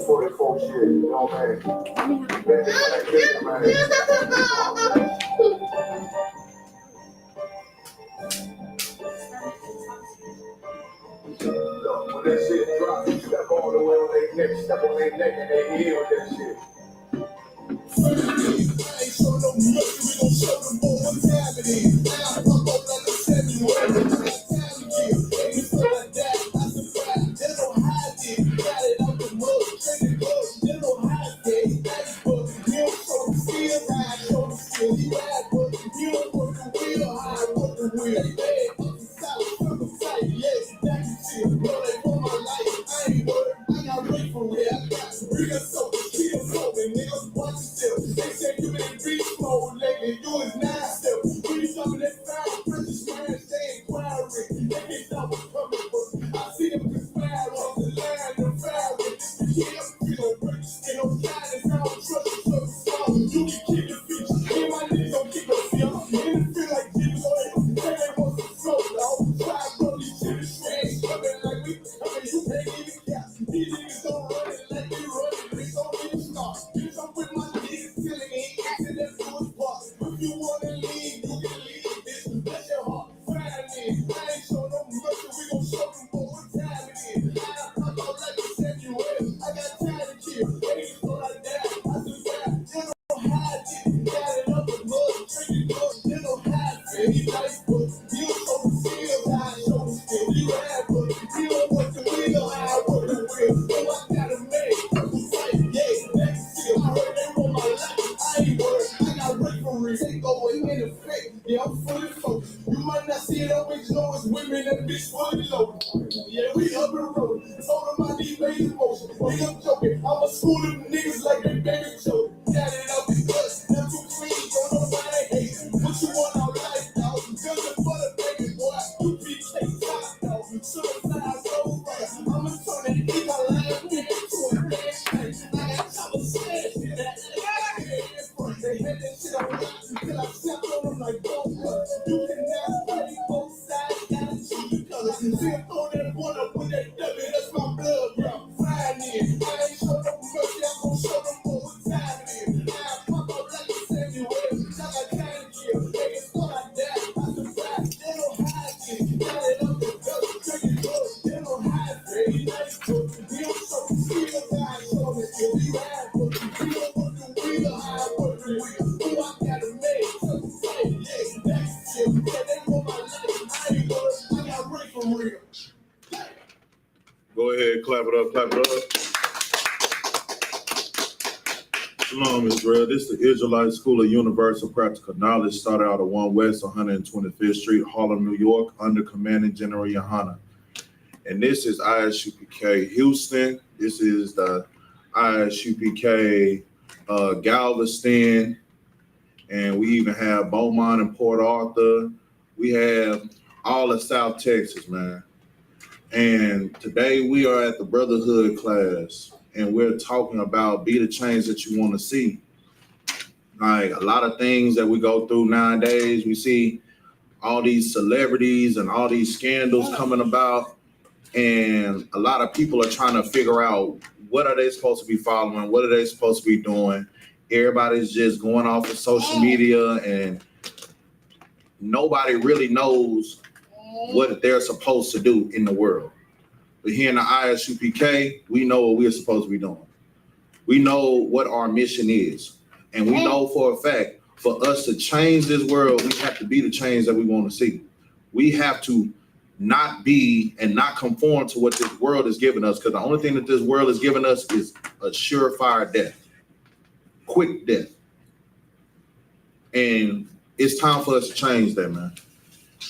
44 shit, you know what I mean? When that shit drop, you step all the way on their neck, step on their neck and they heal that shit. I ain't show no mercy, we gon' show them more what's happening. Now fuck up like a 7-year-old. It's time to kill. Ain't it so like that? I survive. They don't hide it. Got it out the mud. Training blood. They don't hide it. That's but you don't show the skill. I show the skill. You ride, but you don't work the wheel. I work the wheel. They bad. Up the south. From the side. Yes, that can chill. Know they want my life. I ain't worried. I got ready for real. I got real soap. Keep soaping. Niggas watch yourself. They say you been in beast mode lately. You is 9 steps. Really some of that fire. British man, they inquiring. They can't stop what's coming, but I see them conspire on the line and firing. Yeah, you don't break. They don't shine. It's all trust. You can keep your feet. Me and my niggas don't keep no feet. And it feel like Jesus on it. Say they want some smoke, dog. Try to blow these shit. They ain't coming like we. I mean, you can't even cap. These niggas don't run it like we run it. They don't even start. Bitch, I'm with my niggas till it ain't into that food part. If you wanna leave, you can leave, bitch. Let your heart find me. I ain't show no mercy. We gon' show them what time it is. I pop out like a 7-year-old. I got time to kill. Ain't so like that. I survive. You don't hide it. Got it up the blood. Drinking blood. You don't hide it. He nice, but you don't show the skill. I show the skill. You ride, but you don't work the wheel. I work the wheel. So I gotta make people fight. Yeah, that's still. I heard they want my life. I ain't worried. I got referee. Take over in effect. Yeah, I'm fully focused. You might not see it always know it's women and bitch fully loaded. Yeah, we up and rolling. Told them I need made emotion. Nigga, I'm joking. I'ma school them niggas like they baby joke. Got it out because them too clean. Don't nobody hate. What you want out life, dog? Just for the baby boy. UPK top, dog. Suicide roll right. I'ma turn that nigga life into a bad thing. I got time to stand in that. They had that shit on lock until I stepped on them like both blood. You can now study both sides, gotta choose the colors. See him throw that one up with that W, that's my blood, bro. Flying in. I ain't show no mercy, I'm gon' show them more what time it is. I pop out like a 7-year-old. I got time to kill. They can start like that. I survive. They don't hide it. Got it up the dust. Drinking blood. They don't hide it. He nice, but he don't show the skill. I show the skill. He ride, but he don't want the wheel. I work the wheel. Who I gotta make? Yeah, that's it. Yeah, they want my life. I ain't worried. I got ready for real. Go ahead, clap it up, clap it up. Shalom, Israel. This is the Israelite School of Universal Practical Knowledge, started out at 1 West 125th Street, Harlem, New York, under Commanding General YAHANNA. And this is I.S.U.P.K. Houston. This is the I.S.U.P.K. Galveston. And we even have Beaumont and Port Arthur. We have all of South Texas, man. And today we are at the Brotherhood class, and we're talking about be the change that you want to see. Like a lot of things that we go through nowadays, we see all these celebrities and all these scandals coming about, and a lot of people are trying to figure out what are they supposed to be following, what are they supposed to be doing. Everybody's just going off of social media, and nobody really knows what they're supposed to do in the world. But here in the I.S.U.P.K, we know what we're supposed to be doing. We know what our mission is. And we know for a fact, for us to change this world, we have to be the change that we want to see. We have to not be and not conform to what this world is giving us, because the only thing that this world is giving us is a surefire death, quick death. And it's time for us to change that, man.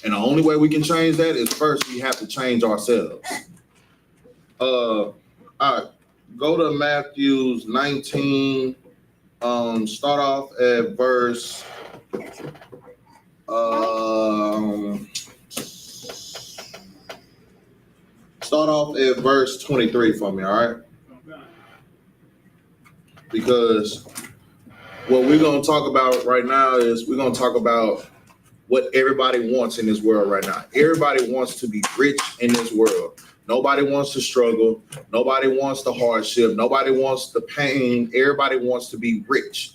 And the only way we can change that is first we have to change ourselves. All right, go to Matthew 19. Start off at verse. Start off at verse 23 for me, all right? Because what we're gonna talk about right now is we're gonna talk about what everybody wants in this world right now. Everybody wants to be rich in this world. Nobody wants to struggle. Nobody wants the hardship. Nobody wants the pain. Everybody wants to be rich.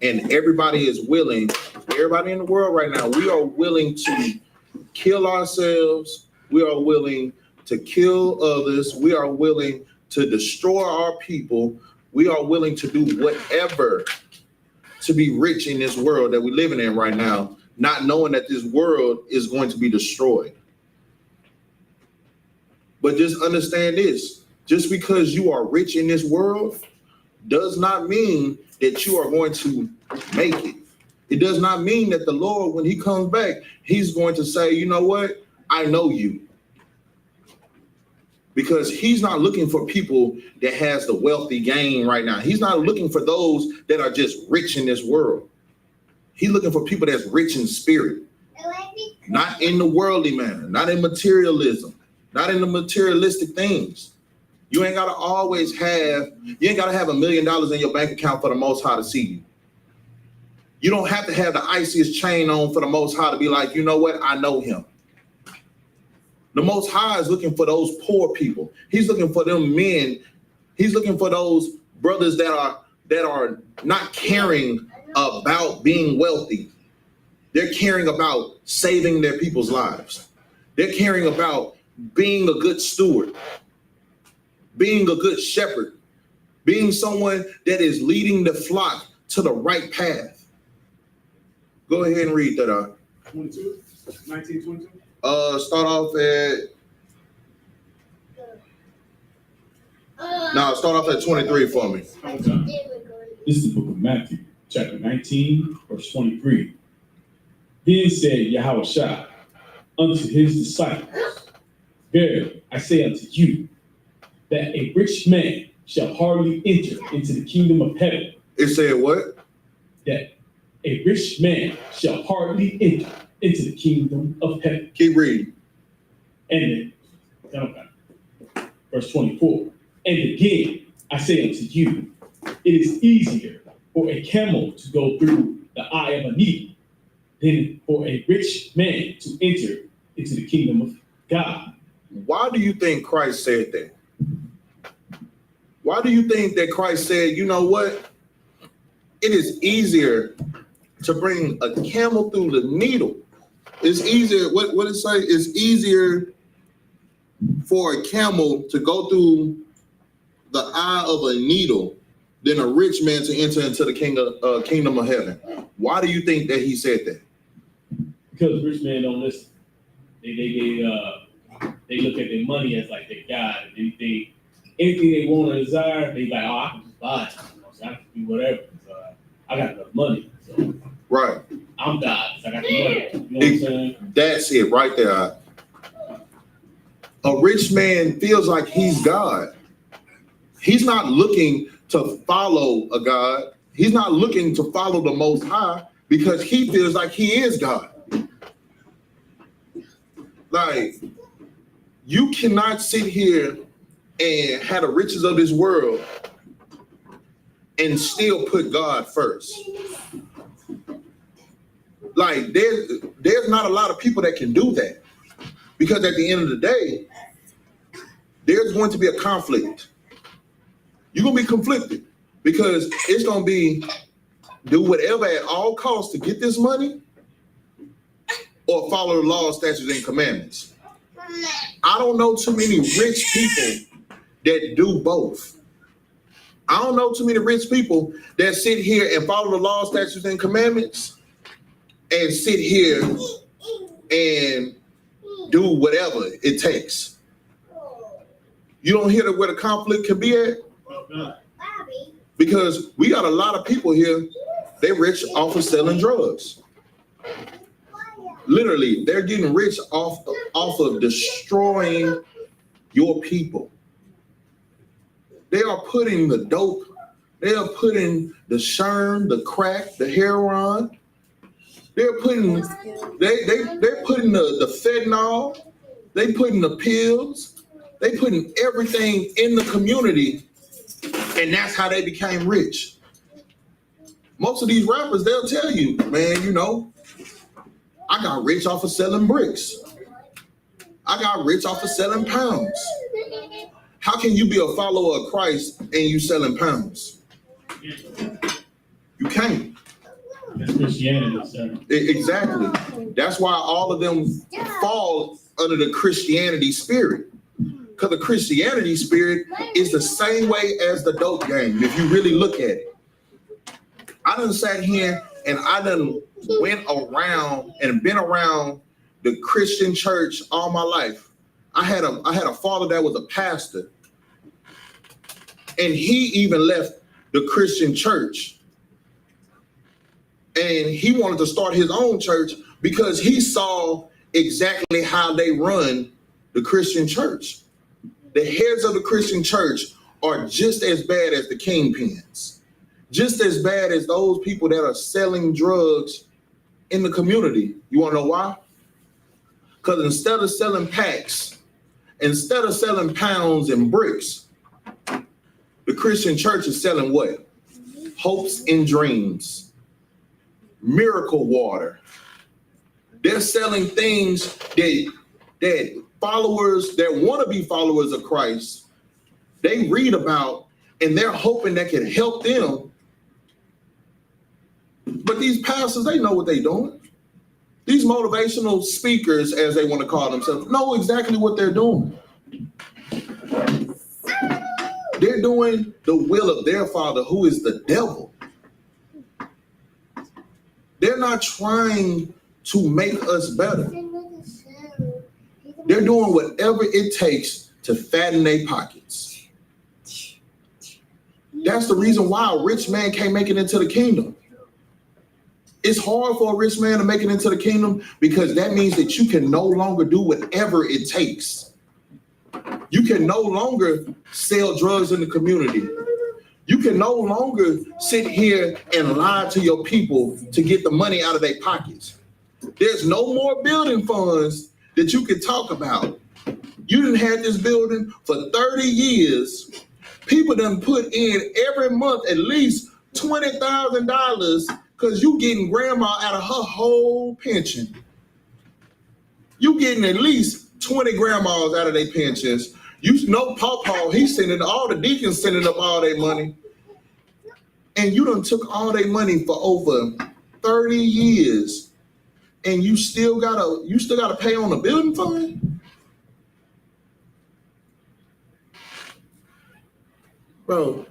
And everybody is willing, everybody in the world right now, we are willing to kill ourselves. We are willing to kill others. We are willing to destroy our people. We are willing to do whatever to be rich in this world that we're living in right now, not knowing that this world is going to be destroyed. But just understand this, just because you are rich in this world does not mean that you are going to make it. It does not mean that the Lord, when he comes back, he's going to say, you know what? I know you. Because he's not looking for people that has the wealthy gain right now. He's not looking for those that are just rich in this world. He's looking for people that's rich in spirit, not in the worldly manner, not in materialism, not in the materialistic things. You ain't gotta always have, you ain't gotta have $1 million in your bank account for the Most High to see you. You don't have to have the iciest chain on for the Most High to be like, you know what, I know him. The Most High is looking for those poor people. He's looking for them men. He's looking for those brothers that are not caring about being wealthy. They're caring about saving their people's lives. They're caring about being a good steward, being a good shepherd, being someone that is leading the flock to the right path. Go ahead and read that out. 22, 1922. Start off at 23 for me. This is the book of Matthew, chapter 19, verse 23. Then said YAHANNA unto his disciples, verily I say unto you, that a rich man shall hardly enter into the kingdom of heaven. It said what? That a rich man shall hardly enter into the kingdom of heaven. Keep reading. And then, verse 24. And again, I say unto you, it is easier for a camel to go through the eye of a needle than for a rich man to enter into the kingdom of God. Why do you think Christ said that? Why do you think that Christ said, you know what? It is easier to bring a camel through the needle. It's easier, what it say? It's easier for a camel to go through the eye of a needle than a rich man to enter into the kingdom of heaven. Why do you think that he said that? Because rich men don't listen. They look at their money as like their God. Anything they want or desire, they like, oh, I can just buy it. So I can do whatever. I got enough money. So right. I'm God. So I got the money. You know what I'm saying? That's it right there. A rich man feels like he's God. He's not looking to follow a God. He's not looking to follow the Most High because he feels like he is God. Like, you cannot sit here and have the riches of this world and still put God first. Like, there's not a lot of people that can do that, because at the end of the day, there's going to be a conflict. You're going to be conflicted because it's going to be do whatever at all costs to get this money or follow the law, statutes, and commandments. I don't know too many rich people that do both. I don't know too many rich people that sit here and follow the law, statutes, and commandments and sit here and do whatever it takes. You don't hear where the conflict can be at? Because we got a lot of people here, they rich off of selling drugs. Literally, they're getting rich off of destroying your people. They are putting the dope, they are putting the sherm, the crack, the heroin. They're putting they're putting the fentanyl, they putting the pills, they putting everything in the community, and that's how they became rich. Most of these rappers, they'll tell you, man, you know, I got rich off of selling bricks. I got rich off of selling pounds. How can you be a follower of Christ and you selling pounds? You can't. That's Christianity, sir. Exactly. That's why all of them fall under the Christianity spirit. Because the Christianity spirit is the same way as the dope game, if you really look at it. I done sat here and I done went around and been around the Christian church all my life. I had a father that was a pastor, and he even left the Christian church. And he wanted to start his own church because he saw exactly how they run the Christian church. The heads of the Christian church are just as bad as the kingpins, just as bad as those people that are selling drugs in the community. You want to know why? Because instead of selling packs, instead of selling pounds and bricks, the Christian church is selling what? Hopes and dreams, miracle water. They're selling things that followers that want to be followers of Christ, they read about, and they're hoping that can help them. But these pastors, they know what they're doing. These motivational speakers, as they want to call themselves, know exactly what they're doing. They're doing the will of their father, who is the devil. They're not trying to make us better. They're doing whatever it takes to fatten their pockets. That's the reason why a rich man can't make it into the kingdom. It's hard for a rich man to make it into the kingdom because that means that you can no longer do whatever it takes. You can no longer sell drugs in the community. You can no longer sit here and lie to your people to get the money out of their pockets. There's no more building funds that you can talk about. You done had this building for 30 years. People done put in every month at least $20,000 because you getting grandma out of her whole pension. You getting at least 20 grandmas out of their pensions. You know Paw, he's sending, all the deacons sending up all their money. And you done took all their money for over 30 years. And you still gotta pay on the building fund? Bro,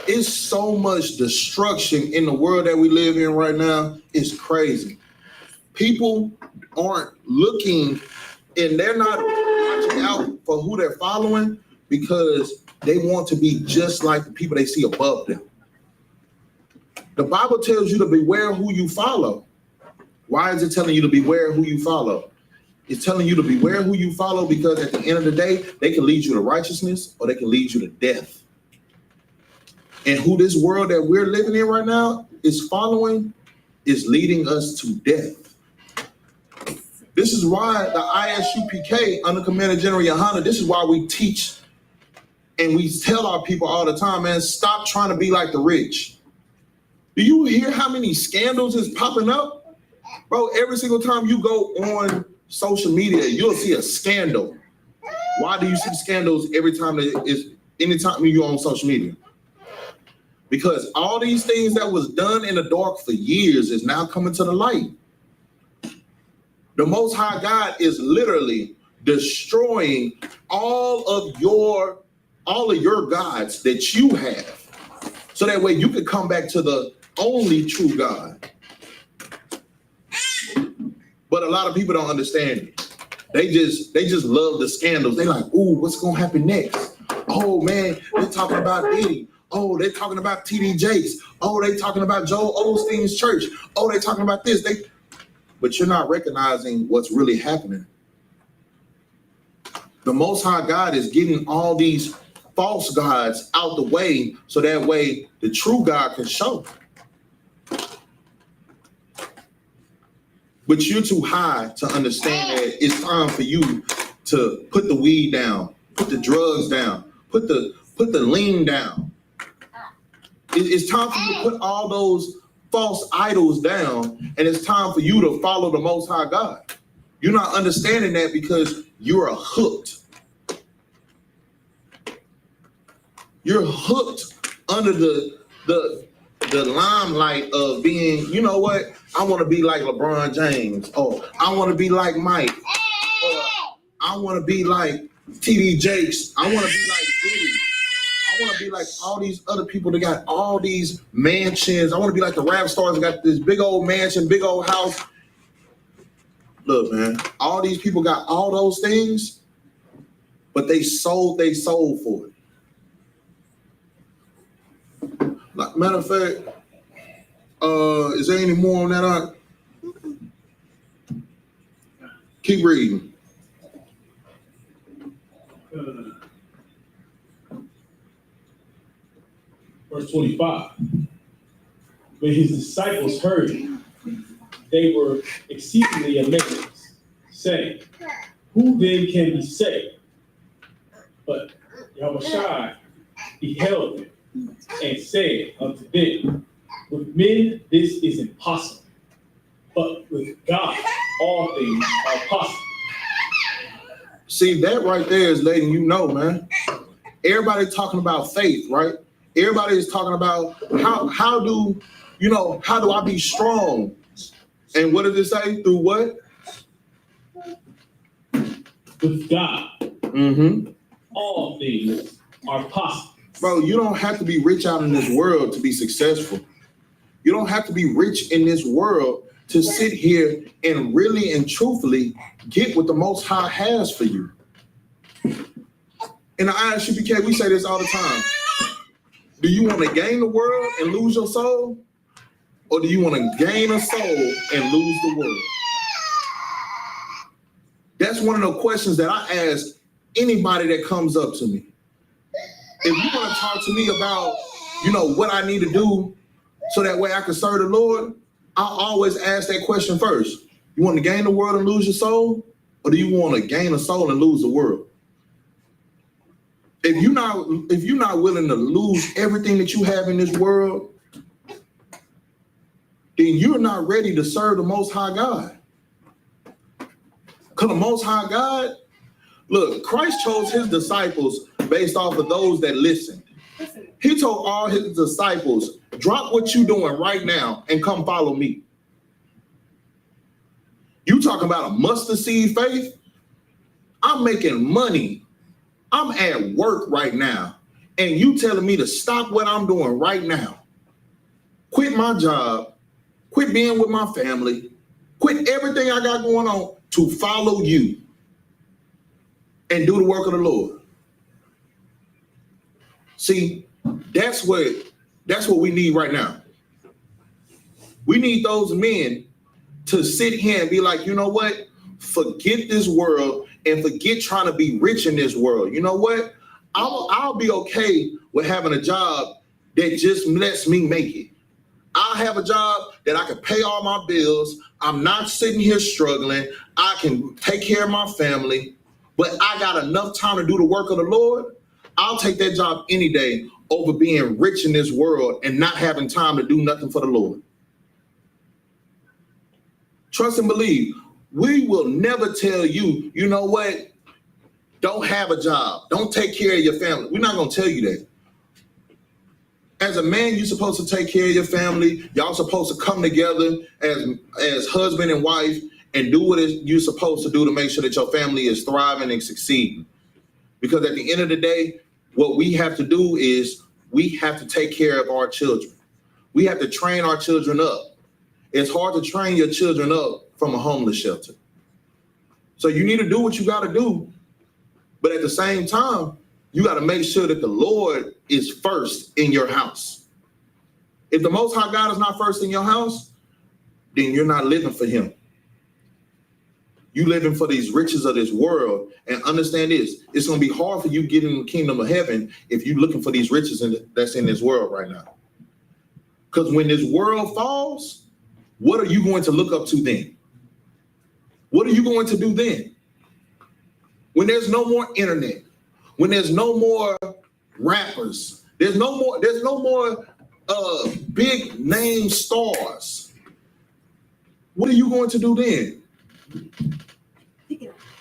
it's so much destruction in the world that we live in right now. It's crazy. People aren't looking, and they're not watching out for who they're following because they want to be just like the people they see above them. The Bible tells you to beware who you follow. Why is it telling you to beware who you follow? It's telling you to beware who you follow because at the end of the day, they can lead you to righteousness or they can lead you to death. And who this world that we're living in right now is following is leading us to death. This is why the I.S.U.P.K under Commander General YAHANNA, this is why we teach and we tell our people all the time, man, stop trying to be like the rich. Do you hear how many scandals is popping up? Bro, every single time you go on social media, you'll see a scandal. Why do you see scandals every time anytime you're on social media? Because all these things that was done in the dark for years is now coming to the light. The Most High God is literally destroying all of your gods that you have. So that way you can come back to the only true God. But a lot of people don't understand it. They just love the scandals. They like, ooh, what's gonna happen next? Oh man, they're talking about Diddy. Oh, they're talking about TD Jakes. Oh, they're talking about Joel Osteen's church. Oh, they're talking about this. But you're not recognizing what's really happening. The Most High God is getting all these false gods out the way so that way the true God can show. But you're too high to understand that it's time for you to put the weed down, put the drugs down, put the lean down. It's time for you to put all those false idols down, and it's time for you to follow the Most High God. You're not understanding that because you're hooked. You're hooked under the limelight of being, you know what? I want to be like LeBron James. Oh, I want to be like Mike. Or I want to be like TD Jakes. I want to be like Diddy. I want to be like all these other people that got all these mansions. I want to be like the rap stars that got this big old mansion, big old house. Look, man, all these people got all those things, but they sold their soul for it. Like, matter of fact, is there any more on that? Keep reading. Verse 25. When his disciples heard it, they were exceedingly amazed, saying, "Who then can be saved?" But Yahushua beheld them and said unto them, "With men this is impossible, but with God all things are possible." See, that right there is letting you know, man. Everybody talking about faith, right? Everybody is talking about how do I be strong? And what does it say? Through what? With God, all things are possible. Bro, you don't have to be rich out in this world to be successful. You don't have to be rich in this world to sit here and really and truthfully get what the Most High has for you. In the I.S.U.P.K, we say this all the time. Do you want to gain the world and lose your soul? Or do you want to gain a soul and lose the world? That's one of the questions that I ask anybody that comes up to me. If you want to talk to me about, what I need to do so that way I can serve the Lord, I'll always ask that question first. You want to gain the world and lose your soul? Or do you want to gain a soul and lose the world? If you're not willing to lose everything that you have in this world, then you're not ready to serve the Most High God. Because the Most High God, look, Christ chose his disciples based off of those that listened. He told all his disciples, drop what you're doing right now and come follow me. You talking about a mustard seed faith? I'm making money. I'm at work right now. And you telling me to stop what I'm doing right now. Quit my job. Quit being with my family. Quit everything I got going on to follow you and do the work of the Lord. See, that's what we need right now. We need those men to sit here and be like, you know what? Forget this world and forget trying to be rich in this world. You know what? I'll be okay with having a job that just lets me make it. I'll have a job that I can pay all my bills. I'm not sitting here struggling. I can take care of my family, but I got enough time to do the work of the Lord. I'll take that job any day over being rich in this world and not having time to do nothing for the Lord. Trust and believe. We will never tell you, you know what? Don't have a job. Don't take care of your family. We're not going to tell you that. As a man, you're supposed to take care of your family. Y'all supposed to come together as husband and wife and do what you're supposed to do to make sure that your family is thriving and succeeding. Because at the end of the day, what we have to do is we have to take care of our children. We have to train our children up. It's hard to train your children up from a homeless shelter. So you need to do what you got to do. But at the same time, you got to make sure that the Lord is first in your house. If the Most High God is not first in your house, then you're not living for him. You living for these riches of this world. And understand this, it's going to be hard for you getting in the kingdom of heaven if you're looking for these riches that's in this world right now. Because when this world falls, what are you going to look up to then? What are you going to do then? When there's no more internet, when there's no more rappers, there's no more big name stars, what are you going to do then?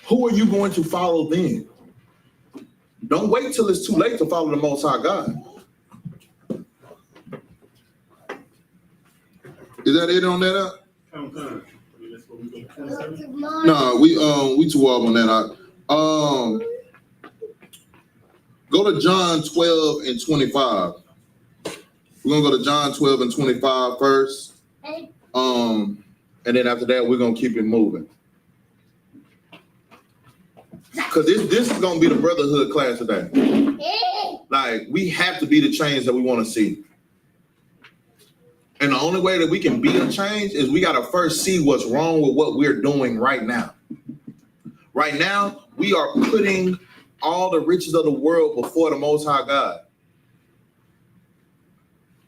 Who are you going to follow then? Don't wait till it's too late to follow the Most High God. Is that it on that? No, we too off on that. Go to John 12 and 25. We're gonna go to John 12 and 25 first. And then after that, we're gonna keep it moving. Because this is gonna be the brotherhood class today. Like, we have to be the change that we want to see. And the only way that we can be a change is we gotta first see what's wrong with what we're doing right now. Right now, we are putting all the riches of the world before the Most High God.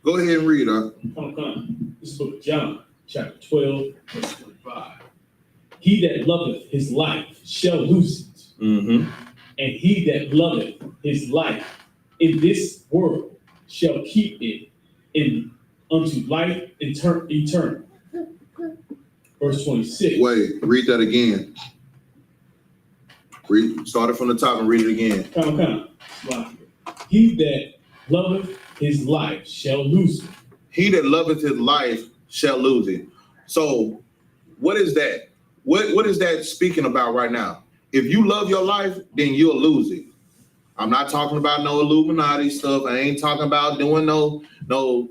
Go ahead and read, huh? This is the book of John, chapter 12, verse 25. He that loveth his life shall lose it. And he that loveth his life in this world shall keep it in unto life eternal. Verse 26. Wait, read that again. Start it from the top and read it again. He that loveth his life shall lose it. He that loveth his life shall lose it. So what is that? What is that speaking about right now? If you love your life, then you'll lose it. I'm not talking about no Illuminati stuff. I ain't talking about doing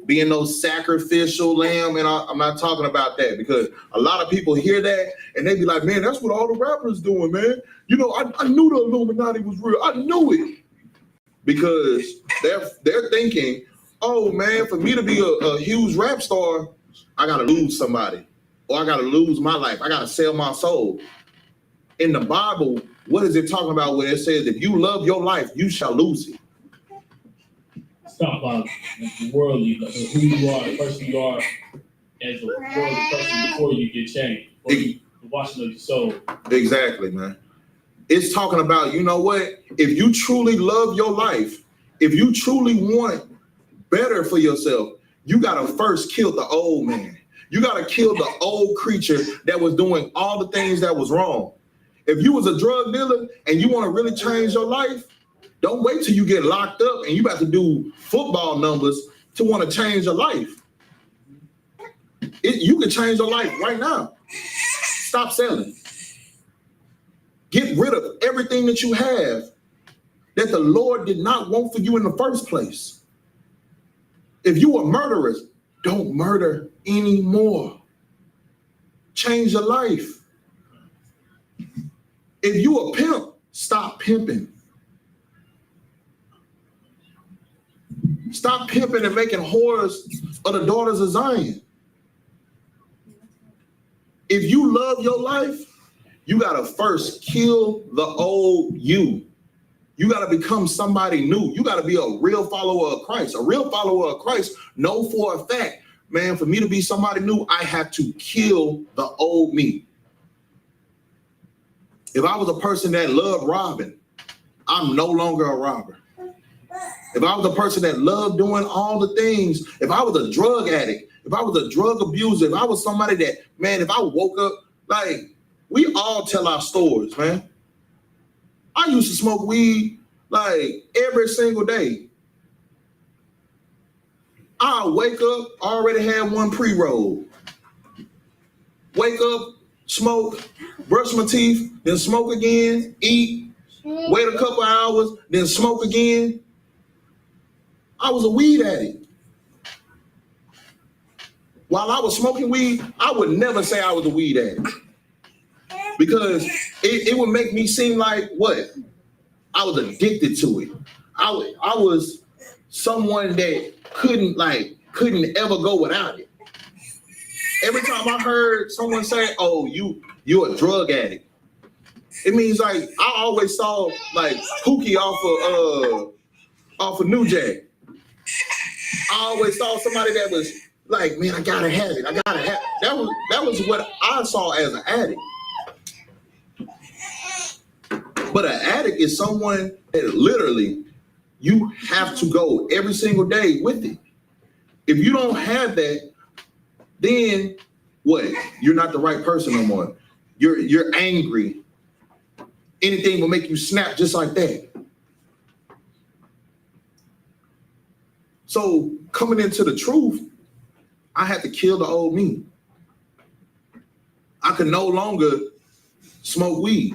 being no sacrificial lamb. And I'm not talking about that, because a lot of people hear that and they be like, man, that's what all the rappers doing, man. You know, I knew the Illuminati was real. I knew it. Because they're thinking, oh man, for me to be a huge rap star, I gotta lose somebody, or I gotta lose my life. I gotta sell my soul. In the Bible, what is it talking about when it says, if you love your life, you shall lose it? Stop about the worldly, who you are, the person you are as a worldly person before you get changed, before the washing of your soul. Exactly, man. It's talking about, you know what? If you truly love your life, if you truly want better for yourself, you got to first kill the old man. You got to kill the old creature that was doing all the things that was wrong. If you was a drug dealer and you want to really change your life, don't wait till you get locked up and you about to do football numbers to want to change your life. You can change your life right now. Stop selling. Get rid of everything that you have that the Lord did not want for you in the first place. If you are murderers, don't murder anymore. Change your life. If you a pimp, stop pimping. Stop pimping and making whores of the daughters of Zion. If you love your life, you got to first kill the old you. You got to become somebody new. You got to be a real follower of Christ. A real follower of Christ know for a fact, man, for me to be somebody new, I have to kill the old me. If I was a person that loved robbing, I'm no longer a robber. If I was a person that loved doing all the things, if I was a drug addict, if I was a drug abuser, if I was somebody that, man, if I woke up, like, we all tell our stories, man. I used to smoke weed like every single day. I'll wake up, already had one pre-roll. Wake up, smoke, brush my teeth, then smoke again, eat, wait a couple hours, then smoke again. I was a weed addict. While I was smoking weed, I would never say I was a weed addict, because it would make me seem like what? I was addicted to it. I was someone that couldn't ever go without it. Every time I heard someone say, "Oh, you're a drug addict," it means like I always saw like Pookie off of New Jack. I always saw somebody that was like, man, I gotta have it. I gotta have it. That was what I saw as an addict. But an addict is someone that literally you have to go every single day with it. If you don't have that, then what? You're not the right person no more. You're angry. Anything will make you snap just like that. So coming into the truth, I had to kill the old me. I could no longer smoke weed.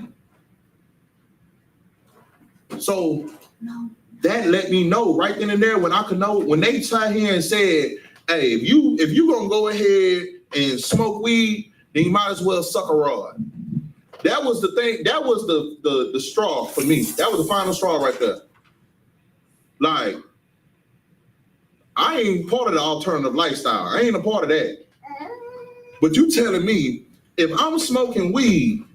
So that let me know right then and there when they sat here and said, hey, if you gonna go ahead and smoke weed, then you might as well suck a rod. That was the thing. That was the straw for me. That was the final straw right there. Like, I ain't part of the alternative lifestyle. I ain't a part of that. But you telling me if I'm smoking weed,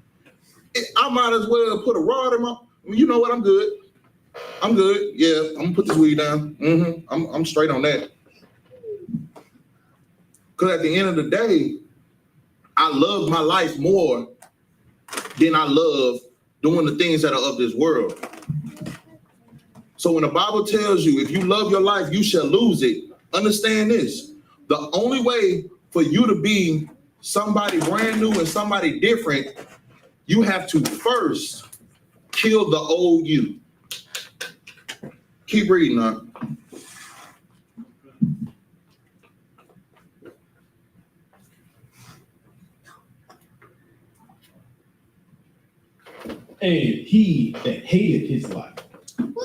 I might as well put a rod in my. You know what? I'm good. I'm good. Yeah, I'm gonna put this weed down. I'm straight on that. Because at the end of the day, I love my life more than I love doing the things that are of this world. So when the Bible tells you, if you love your life, you shall lose it. Understand this. The only way for you to be somebody brand new and somebody different, you have to first kill the old you. Keep reading, huh? And he that hateth his life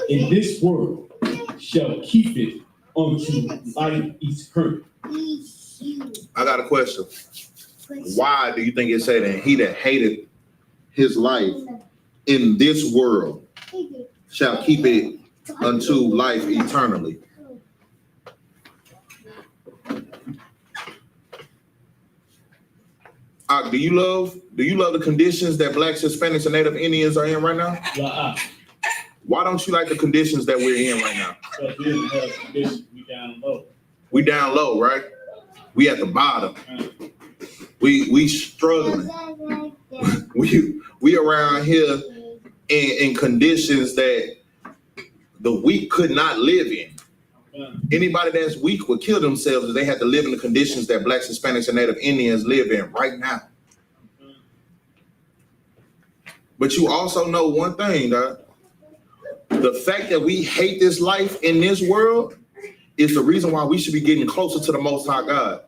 in this world shall keep it unto life eternal. I got a question. Why do you think it said that he that hated his life in this world shall keep it unto life eternally? Do you love the conditions that Blacks, Hispanics, and Native Indians are in right now? Why don't you like the conditions that we're in right now? Because we didn't have conditions, we down low. We down low, right? We at the bottom. We struggling. we around here in conditions that the weak could not live in. Anybody that's weak would kill themselves if they had to live in the conditions that Blacks, Hispanics, and Native Indians live in right now. But you also know one thing, dog. The fact that we hate this life in this world is the reason why we should be getting closer to the Most High God.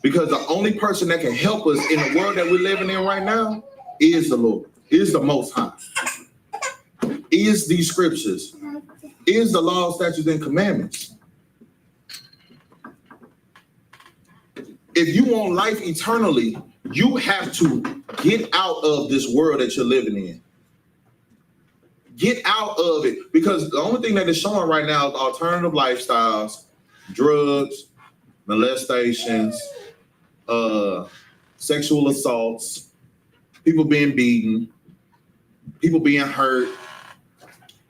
Because the only person that can help us in the world that we're living in right now is the Lord, is the Most High, is these scriptures, is the law, statutes, and commandments. If you want life eternally, you have to get out of this world that you're living in. Get out of it, because the only thing that is showing right now is alternative lifestyles, drugs, molestations, sexual assaults, people being beaten, people being hurt,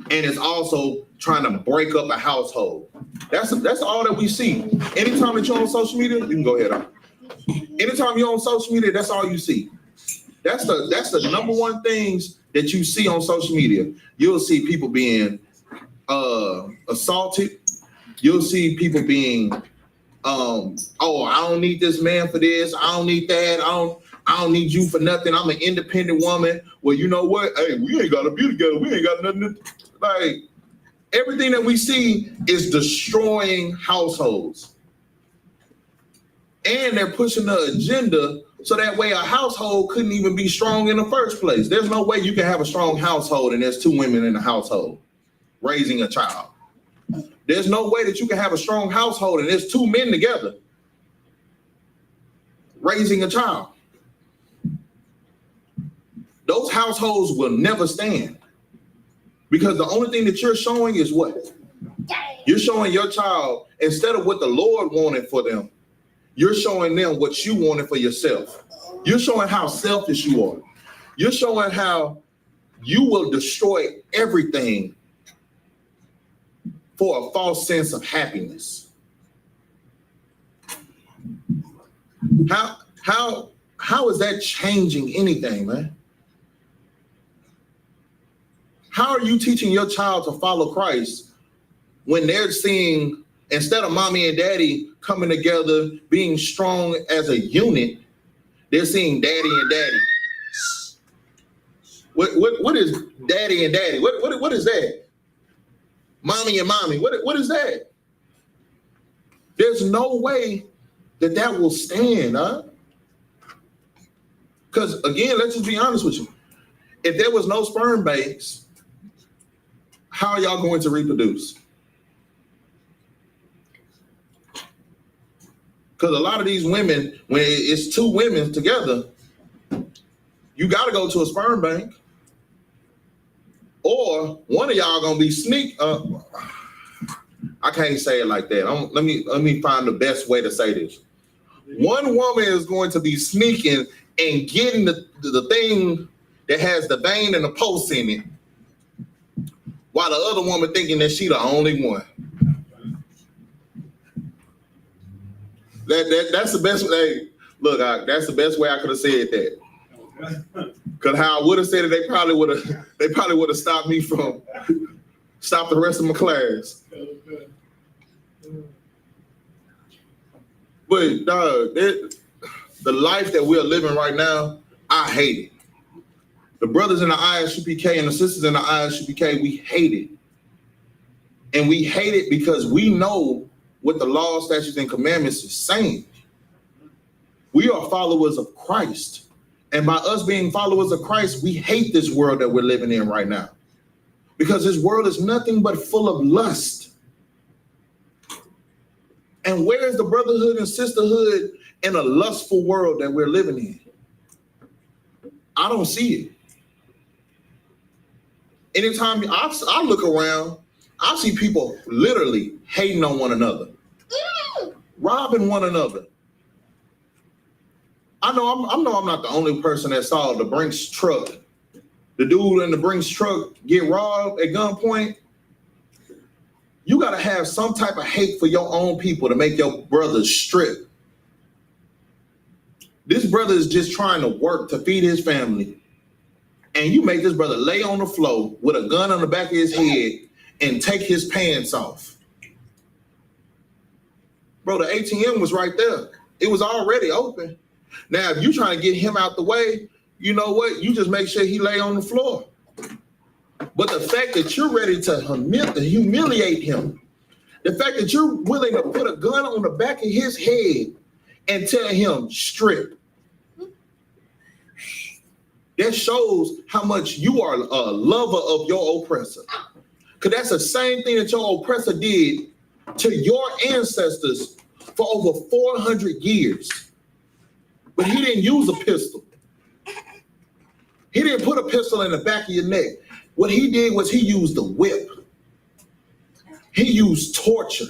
and it's also trying to break up a household. That's all that we see. Anytime that you're on social media, you can go ahead. Anytime you're on social media, that's all you see. That's the number one things that you see on social media. You'll see people being assaulted. You'll see people being, I don't need this man for this. I don't need that. I don't need you for nothing. I'm an independent woman. Well, you know what? Hey, we ain't got to be together. We ain't got nothing to, like, everything that we see is destroying households. And they're pushing the agenda so that way a household couldn't even be strong in the first place. There's no way you can have a strong household and there's two women in the household raising a child. There's no way that you can have a strong household and there's two men together raising a child. Those households will never stand, because the only thing that you're showing is what? You're showing your child, instead of what the Lord wanted for them, you're showing them what you wanted for yourself. You're showing how selfish you are. You're showing how you will destroy everything for a false sense of happiness. How is that changing anything, man? How are you teaching your child to follow Christ when they're seeing Instead of mommy and daddy coming together, being strong as a unit, they're seeing daddy and daddy. What is daddy and daddy? What is that? Mommy and mommy. What is that? There's no way that will stand, huh? Because again, let's just be honest with you. If there was no sperm banks, how are y'all going to reproduce? Because a lot of these women, when it's two women together, you got to go to a sperm bank, or one of y'all gonna be I can't say it like that. Let me find the best way to say this. One woman is going to be sneaking and getting the thing that has the vein and the pulse in it, while the other woman thinking that she the only one. That's the best way. Look, that's the best way I could have said that. Because how I would have said it, they probably would have stopped me from stop the rest of my class. But dog, the life that we're living right now, I hate it. The brothers in the I.S.U.P.K and the sisters in the I.S.U.P.K, we hate it. And we hate it because we know what the law, statutes, and commandments is saying. We are followers of Christ. And by us being followers of Christ, we hate this world that we're living in right now. Because this world is nothing but full of lust. And where is the brotherhood and sisterhood in a lustful world that we're living in? I don't see it. Anytime I look around, I see people literally hating on one another, robbing one another. I know I'm not the only person that saw the Brinks truck. The dude in the Brinks truck get robbed at gunpoint. You got to have some type of hate for your own people to make your brothers strip. This brother is just trying to work to feed his family. And you make this brother lay on the floor with a gun on the back of his head and take his pants off. Bro, the ATM was right there. It was already open. Now, if you're trying to get him out the way, you know what? You just make sure he lay on the floor. But the fact that you're ready to humiliate him, the fact that you're willing to put a gun on the back of his head and tell him strip, that shows how much you are a lover of your oppressor. Because that's the same thing that your oppressor did to your ancestors for over 400 years. But he didn't use a pistol. He didn't put a pistol in the back of your neck. What he did was he used the whip. He used torture.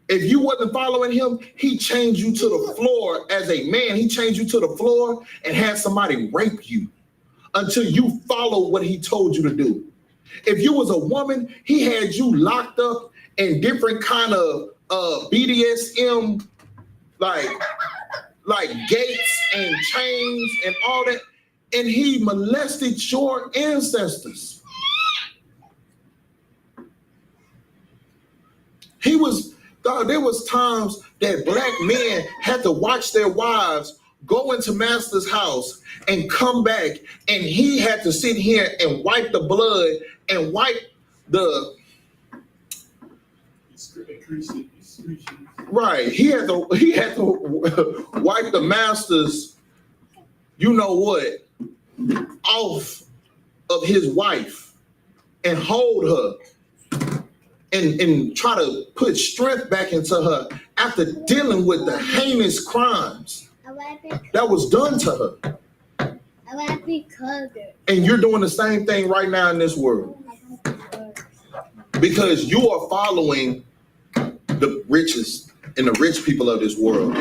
If you wasn't following him, he changed you to the floor as a man. He changed you to the floor and had somebody rape you until you followed what he told you to do. If you was a woman, he had you locked up in different kind of BDSM, like gates and chains and all that. And he molested your ancestors. There was times that black men had to watch their wives go into master's house and come back, and he had to sit here and wipe the blood and wipe the right. He had to wipe the master's, you know what, off of his wife and hold her and try to put strength back into her after dealing with the heinous crimes that was done to her. And you're doing the same thing right now in this world because you are following the richest and the rich people of this world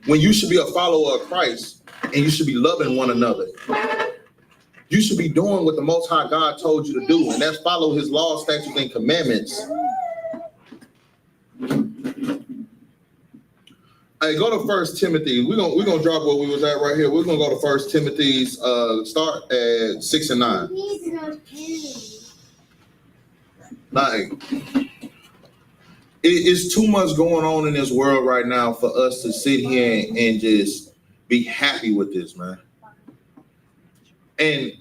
when you should be a follower of Christ and you should be loving one another. You should be doing what the Most High God told you to do, and that's follow his law, statutes, and commandments. Hey, go to 1 Timothy. We're gonna drop where we was at right here. We're gonna go to 1 Timothy's start at 6 and 9. Like, it's too much going on in this world right now for us to sit here and just be happy with this, man. And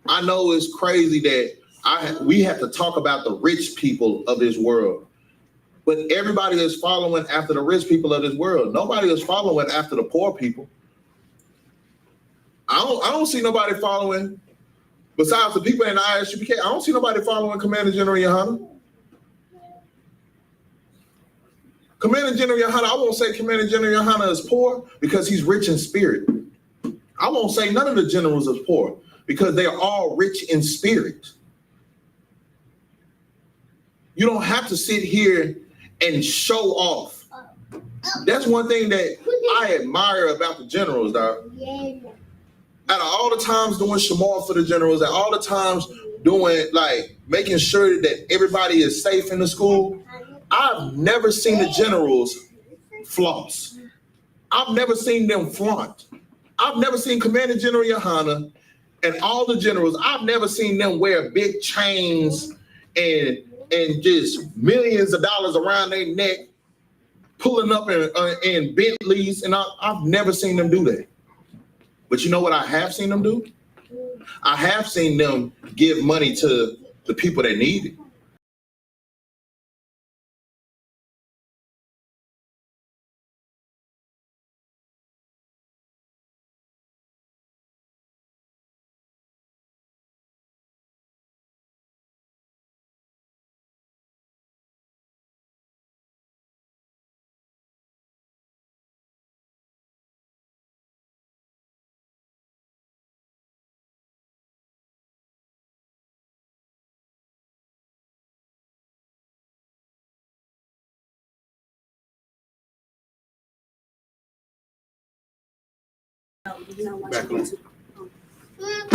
I know it's crazy that we have to talk about the rich people of this world, but everybody is following after the rich people of this world. Nobody is following after the poor people. I don't see nobody following, besides the people in the I.S.U.P.K, I don't see nobody following Commander General YAHANNA. Commander General YAHANNA, I won't say Commander General YAHANNA is poor because he's rich in spirit. I won't say none of the generals is poor because they are all rich in spirit. You don't have to sit here and show off. That's one thing that I admire about the generals, dog. Out of all the times doing shamar for the generals, and all the times doing, like, making sure that everybody is safe in the school, I've never seen the generals floss. I've never seen them flaunt. I've never seen Commander General YAHANNA and all the generals, I've never seen them wear big chains and just millions of dollars around their neck, pulling up in Bentleys, and I've never seen them do that. But you know what I have seen them do? I have seen them give money to the people that need it.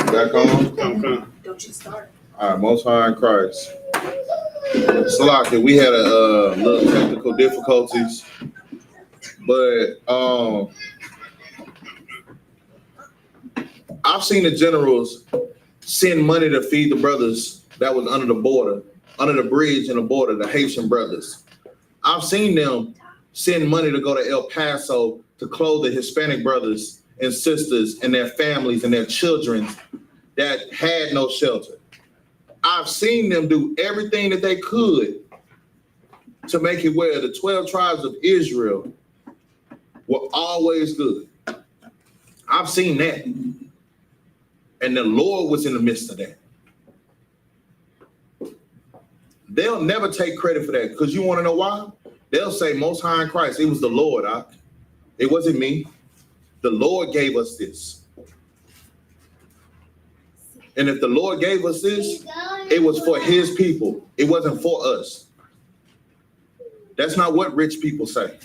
Back on? Don't you start. All right, Most High in Christ. Salaki, we had a little technical difficulties, but I've seen the generals send money to feed the brothers that was under the border, under the bridge in the border, the Haitian brothers. I've seen them send money to go to El Paso to clothe the Hispanic brothers and sisters and their families and their children that had no shelter. I've seen them do everything that they could to make it where the 12 tribes of Israel were always good. I've seen that. And the Lord was in the midst of that. They'll never take credit for that, because you want to know why? They'll say Most High in Christ. It was the Lord. It wasn't me. The Lord gave us this. And if the Lord gave us this, it was for his people. It wasn't for us. That's not what rich people say.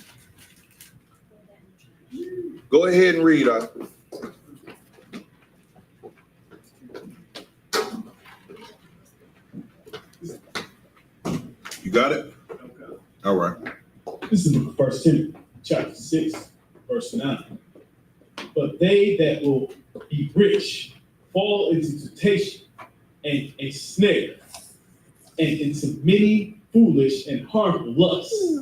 Go ahead and read. You got it? Okay. All right. This is 1 Timothy chapter 6, verse 9. But they that will be rich fall into temptation and a snare, and into many foolish and harmful lusts,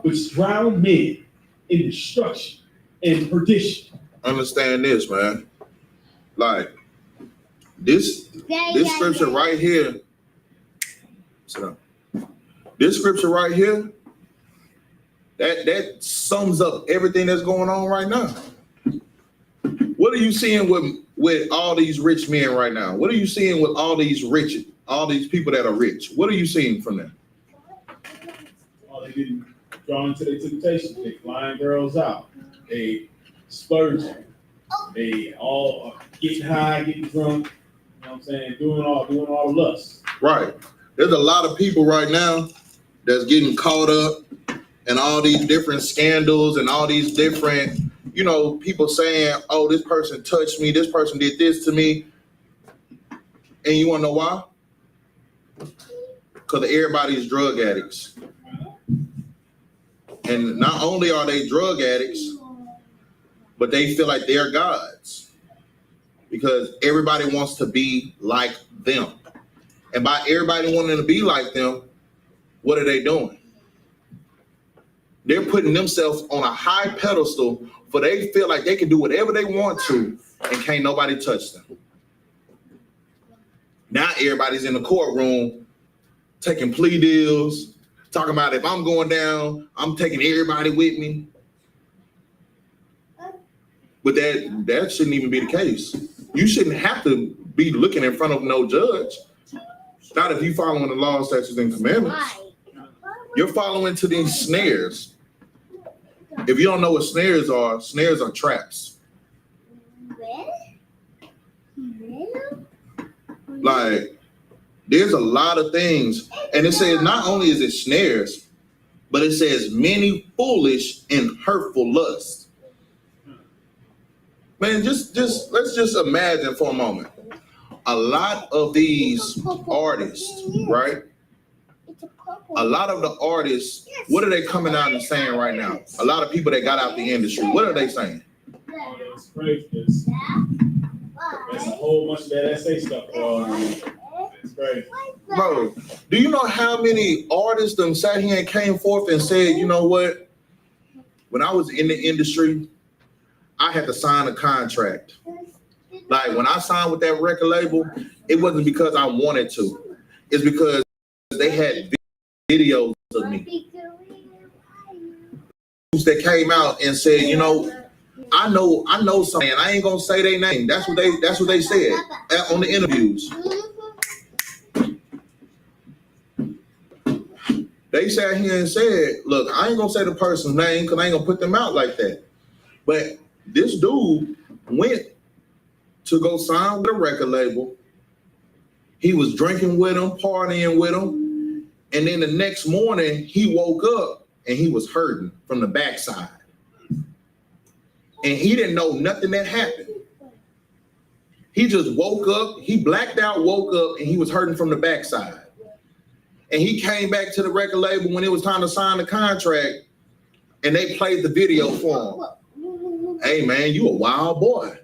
which drown men in destruction and perdition. Understand this, man. Like, this scripture right here. Sit down. This scripture right here, that sums up everything that's going on right now. What are you seeing with all these rich men right now? What are you seeing with all these people that are rich? What are you seeing from them? Oh, they getting drawn into their temptation. They flying girls out. They splurging. They all are getting high, getting drunk. You know what I'm saying? Doing all the lust. Right. There's a lot of people right now that's getting caught up in all these different scandals and all these different, people saying, oh, this person touched me, this person did this to me. And you want to know why? Because everybody's drug addicts. And not only are they drug addicts, but they feel like they're gods because everybody wants to be like them. And by everybody wanting to be like them, what are they doing? They're putting themselves on a high pedestal for they feel like they can do whatever they want to and can't nobody touch them. Now everybody's in the courtroom taking plea deals, talking about if I'm going down, I'm taking everybody with me. But that shouldn't even be the case. You shouldn't have to be looking in front of no judge. Not if you're following the law, statutes, and commandments. You're following to these snares. If you don't know what snares are traps. Like, there's a lot of things. And it says not only is it snares, but it says many foolish and hurtful lusts. Man, just let's just imagine for a moment. A lot of these artists, right? A lot of the artists, what are they coming out and saying right now? A lot of people that got out the industry, what are they saying? Oh, it's crazy. There's a whole bunch of that SA stuff going on. It's crazy. Bro, do you know how many artists them sat here and came forth and said, you know what? When I was in the industry, I had to sign a contract. Like when I signed with that record label, it wasn't because I wanted to. It's because they had videos of me that came out and said, you know, I know something. I ain't gonna say their name. That's what they said on the interviews. They sat here and said, look, I ain't gonna say the person's name because I ain't gonna put them out like that. But this dude went to go sign with a record label. He was drinking with them, partying with them. And then the next morning, he woke up and he was hurting from the backside. And he didn't know nothing that happened. He just woke up, he blacked out, woke up, and he was hurting from the backside. And he came back to the record label when it was time to sign the contract, and they played the video for him. Hey man, you a wild boy.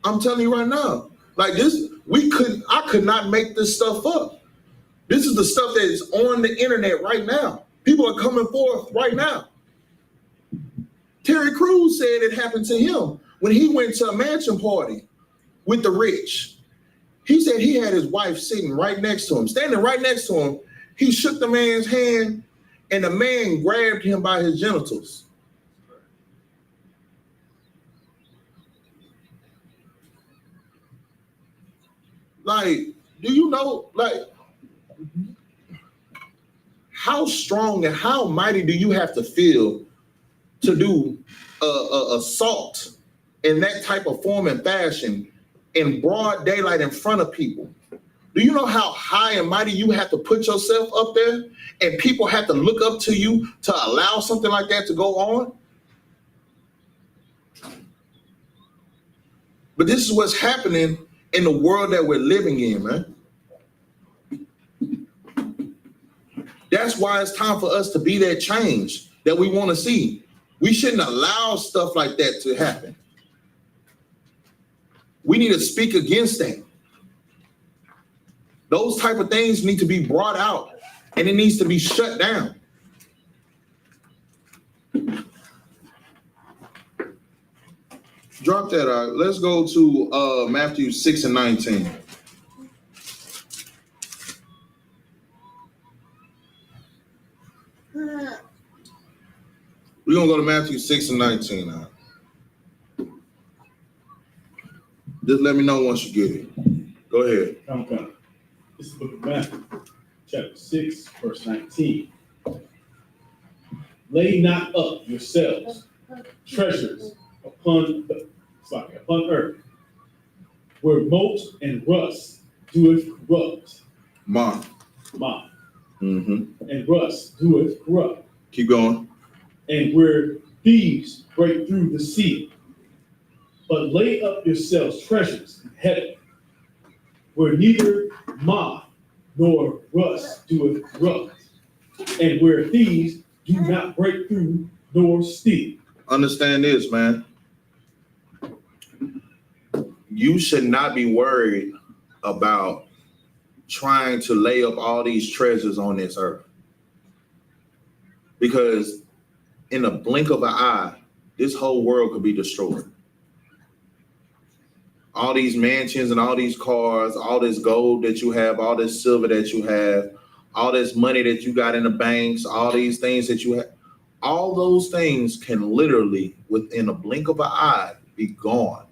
I'm telling you right now, like this, I could not make this stuff up. This is the stuff that is on the internet right now. People are coming forth right now. Terry Crews said it happened to him when he went to a mansion party with the rich. He said he had his wife sitting right next to him, standing right next to him. He shook the man's hand and the man grabbed him by his genitals. Like, do you know, like, how strong and how mighty do you have to feel to do assault in that type of form and fashion in broad daylight in front of people? Do you know how high and mighty you have to put yourself up there and people have to look up to you to allow something like that to go on? But this is what's happening in the world that we're living in, man. That's why it's time for us to be that change that we want to see. We shouldn't allow stuff like that to happen. We need to speak against that. Those type of things need to be brought out and it needs to be shut down. Drop that out. Let's go to Matthew 6 and 19. We're going to go to Matthew 6 and 19 now. Just let me know once you get it. Go ahead. Okay. This is the book of Matthew, chapter 6, verse 19. Lay not up yourselves treasures upon earth, where mote and rust doeth corrupt. Moth. And rust doeth corrupt. Keep going. And where thieves break through the seal. But lay up yourselves treasures in heaven, where neither moth nor rust doeth corrupt, and where thieves do not break through nor steal. Understand this, man. you should not be worried about trying to lay up all these treasures on this earth. Because in a blink of an eye, this whole world could be destroyed. All these mansions and all these cars, all this gold that you have, all this silver that you have, all this money that you got in the banks, all these things that you have, all those things can literally, within a blink of an eye, be gone.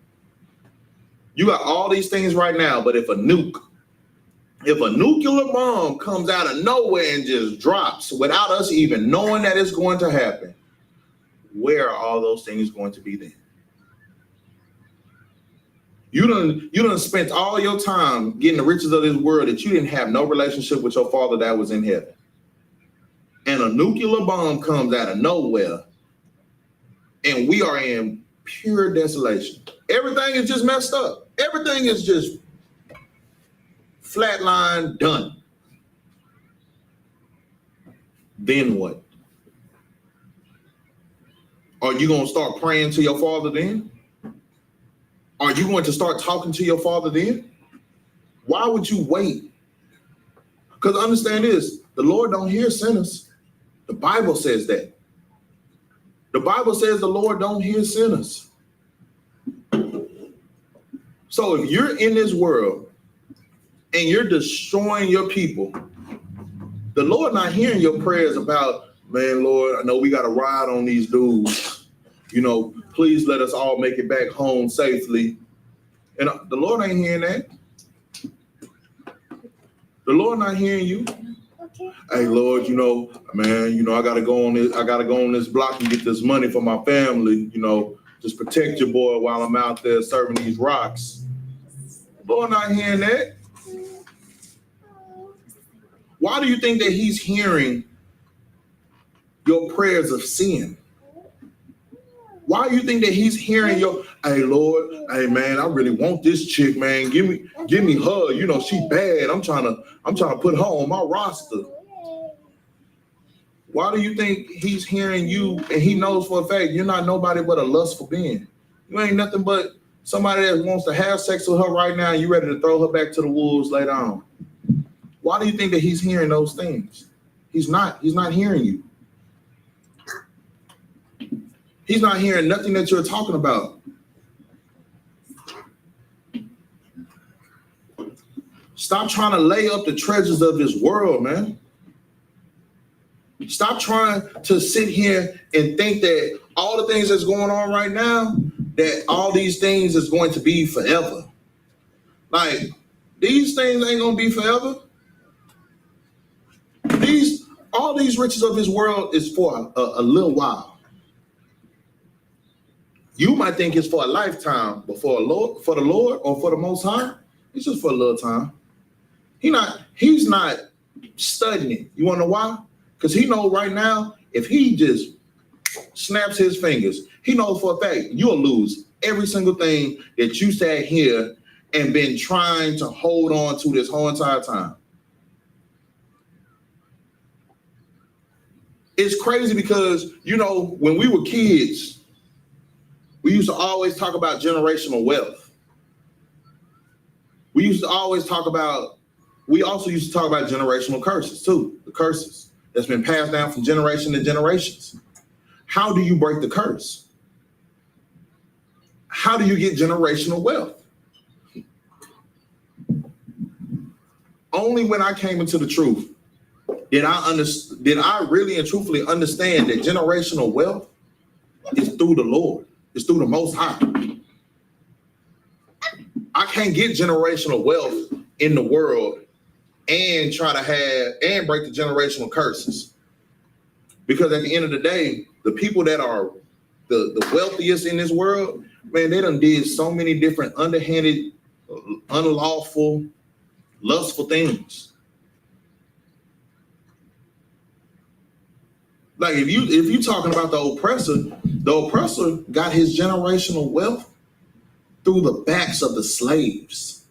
You got all these things right now, but if a nuclear bomb comes out of nowhere and just drops without us even knowing that it's going to happen, where are all those things going to be then? You done spent all your time getting the riches of this world that you didn't have no relationship with your Father that was in heaven. And a nuclear bomb comes out of nowhere, and we are in pure desolation. Everything is just messed up. Everything is just flatline, done. Then what? Are you going to start praying to your Father then? Are you going to start talking to your Father then? Why would you wait? Because understand this, the Lord don't hear sinners. The Bible says that. The Bible says the Lord don't hear sinners. So if you're in this world and you're destroying your people, the Lord not hearing your prayers about, man, Lord, I know we got to ride on these dudes. You know, please let us all make it back home safely. And the Lord ain't hearing that. The Lord not hearing you. Okay. Hey, Lord, you know, man, you know, I gotta go on this block and get this money for my family. You know, just protect your boy while I'm out there serving these rocks. The Lord not hearing that. Why do you think that he's hearing your prayers of sin? Why do you think that he's hearing your, hey, Lord, hey, man, I really want this chick, man. Give me her. You know, she bad. I'm trying to put her on my roster. Why do you think he's hearing you and he knows for a fact you're not nobody but a lustful being? You ain't nothing but somebody that wants to have sex with her right now and you ready to throw her back to the wolves later on. Why do you think that he's hearing those things? He's not hearing you. He's not hearing nothing that you're talking about. Stop trying to lay up the treasures of this world, man. Stop trying to sit here and think that all the things that's going on right now, that all these things is going to be forever. Like, these things ain't going to be forever. All these riches of this world is for a little while. You might think it's for a lifetime, but for the Lord or for the Most High, it's just for a little time. He's not studying it. You want to know why? Because he knows right now, if he just snaps his fingers, he knows for a fact you'll lose every single thing that you sat here and been trying to hold on to this whole entire time. It's crazy because, you know, when we were kids, we used to always talk about generational wealth. We also used to talk about generational curses too, the curses that's been passed down from generation to generations. How do you break the curse? How do you get generational wealth? Only when I came into the truth did I really and truthfully understand that generational wealth is through the Lord. It's through the Most High. I can't get generational wealth in the world and try to have and break the generational curses. Because at the end of the day, the people that are the wealthiest in this world, man, they done did so many different underhanded, unlawful, lustful things. Like if you talking about the oppressor got his generational wealth through the backs of the slaves.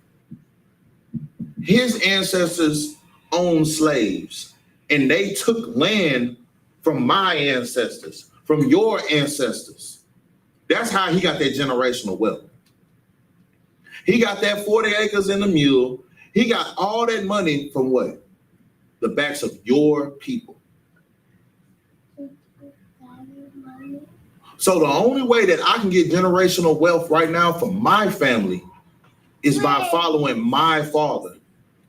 His ancestors owned slaves, and they took land from my ancestors, from your ancestors. That's how he got that generational wealth. He got that 40 acres and a mule. He got all that money from what? The backs of your people. So the only way that I can get generational wealth right now for my family is by following my Father,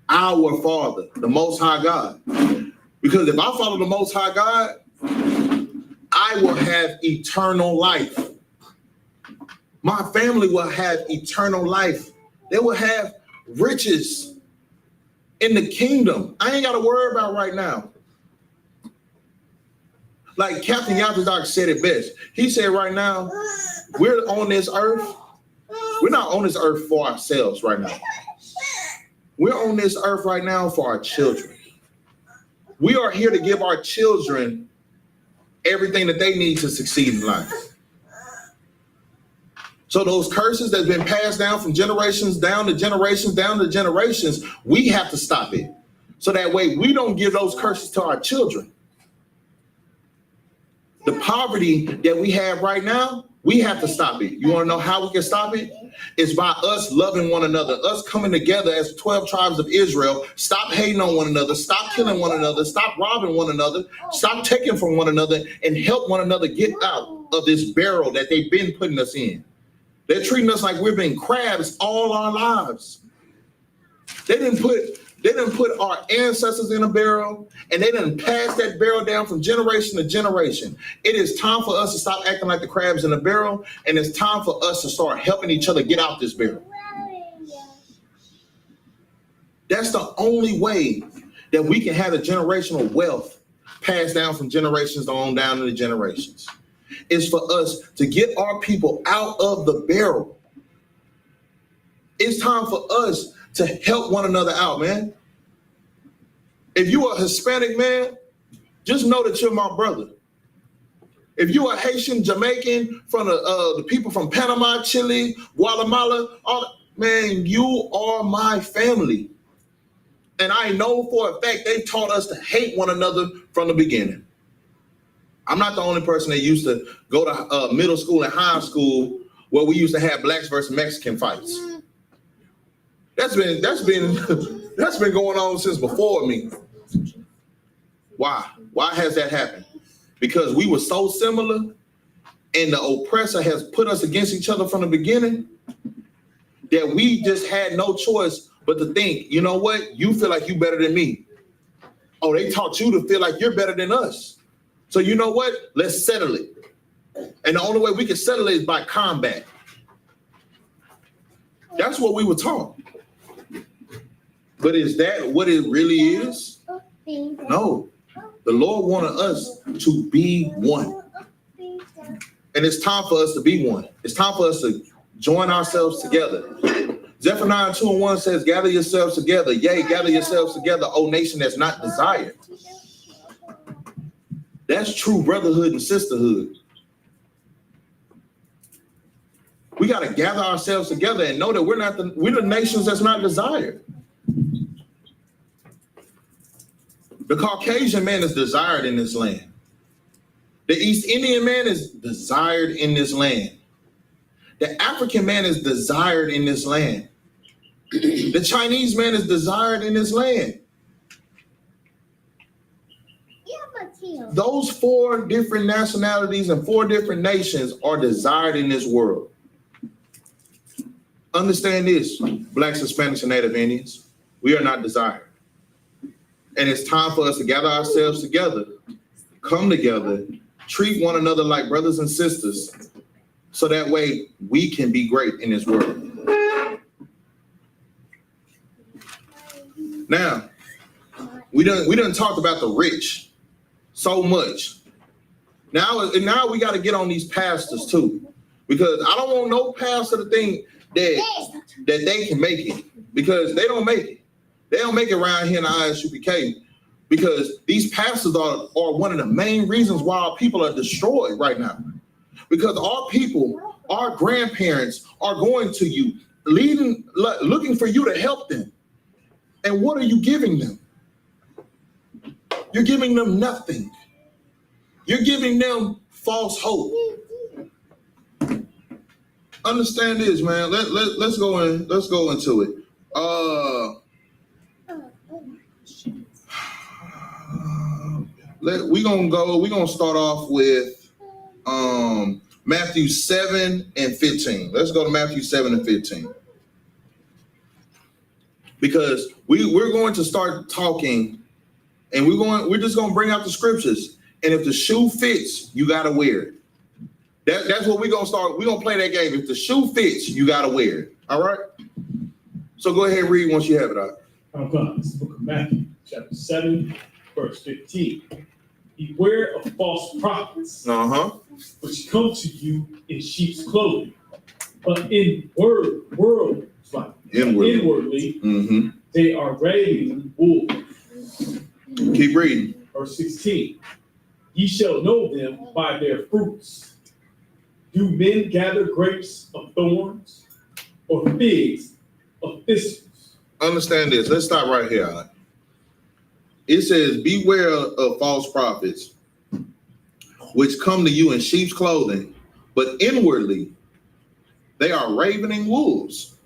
our Father, the Most High God. Because if I follow the Most High God, I will have eternal life. My family will have eternal life. They will have riches in the kingdom. I ain't got to worry about right now. Like Captain Yazdak said it best. He said right now, we're on this earth. We're not on this earth for ourselves right now. We're on this earth right now for our children. We are here to give our children everything that they need to succeed in life. So those curses that's been passed down from generations down to generations down to generations, we have to stop it. So that way we don't give those curses to our children. The poverty that we have right now, we have to stop it. You want to know how we can stop it? It's by us loving one another, us coming together as 12 tribes of Israel. Stop hating on one another. Stop killing one another. Stop robbing one another. Stop taking from one another and help one another get out of this barrel that they've been putting us in. They're treating us like we've been crabs all our lives. They didn't put our ancestors in a barrel, and they didn't pass that barrel down from generation to generation. It is time for us to stop acting like the crabs in a barrel, and it's time for us to start helping each other get out this barrel. That's the only way that we can have the generational wealth passed down from generations on down to the generations. Is for us to get our people out of the barrel. It's time for us to help one another out, man. If you are a Hispanic man, just know that you're my brother. If you are Haitian, Jamaican, from the people from Panama, Chile, Guatemala, man, you are my family. And I know for a fact they taught us to hate one another from the beginning. I'm not the only person that used to go to middle school and high school where we used to have blacks versus Mexican fights. That's been going on since before me. Why? Why has that happened? Because we were so similar, and the oppressor has put us against each other from the beginning that we just had no choice but to think, you know what? You feel like you better than me. Oh, they taught you to feel like you're better than us. So you know what? Let's settle it. And the only way we can settle it is by combat. That's what we were taught. But is that what it really is? No. The Lord wanted us to be one. And it's time for us to be one. It's time for us to join ourselves together. Zephaniah 2:1 says, gather yourselves together. Yea, gather yourselves together, O nation that's not desired. That's true brotherhood and sisterhood. We got to gather ourselves together and know that we're the nations that's not desired. The Caucasian man is desired in this land. The East Indian man is desired in this land. The African man is desired in this land. The Chinese man is desired in this land. Those 4 different nationalities and 4 different nations are desired in this world. Understand this, Blacks, Hispanics, and Native Indians, we are not desired. And it's time for us to gather ourselves together, come together, treat one another like brothers and sisters, so that way we can be great in this world. Now, we done talked about the rich so much. Now we got to get on these pastors too, because I don't want no pastor to think that they can make it, because they don't make it. They don't make it around here in the I.S.U.P.K, because these pastors are one of the main reasons why our people are destroyed right now. Because our people, our grandparents are going to you, looking for you to help them. And what are you giving them? You're giving them nothing. You're giving them false hope. understand this, man. Let's go in. Let's go into it. We're gonna start off with Matthew 7 and 15. Let's go to Matthew 7 and 15. Because we're going to start talking, and we're just gonna bring out the scriptures. And if the shoe fits, you gotta wear it. That's what we're gonna start. We're gonna play that game. If the shoe fits, you gotta wear it. All right. So go ahead and read once you have it out. This is the book of Matthew, chapter 7, verse 15. Beware of false prophets, which come to you in sheep's clothing, but inwardly, they are ravening wolves. Keep reading. Verse 16. Ye shall know them by their fruits. Do men gather grapes of thorns or figs of thistles? Understand this. Let's stop right here. Alan. It says, beware of false prophets, which come to you in sheep's clothing, but inwardly they are ravening wolves.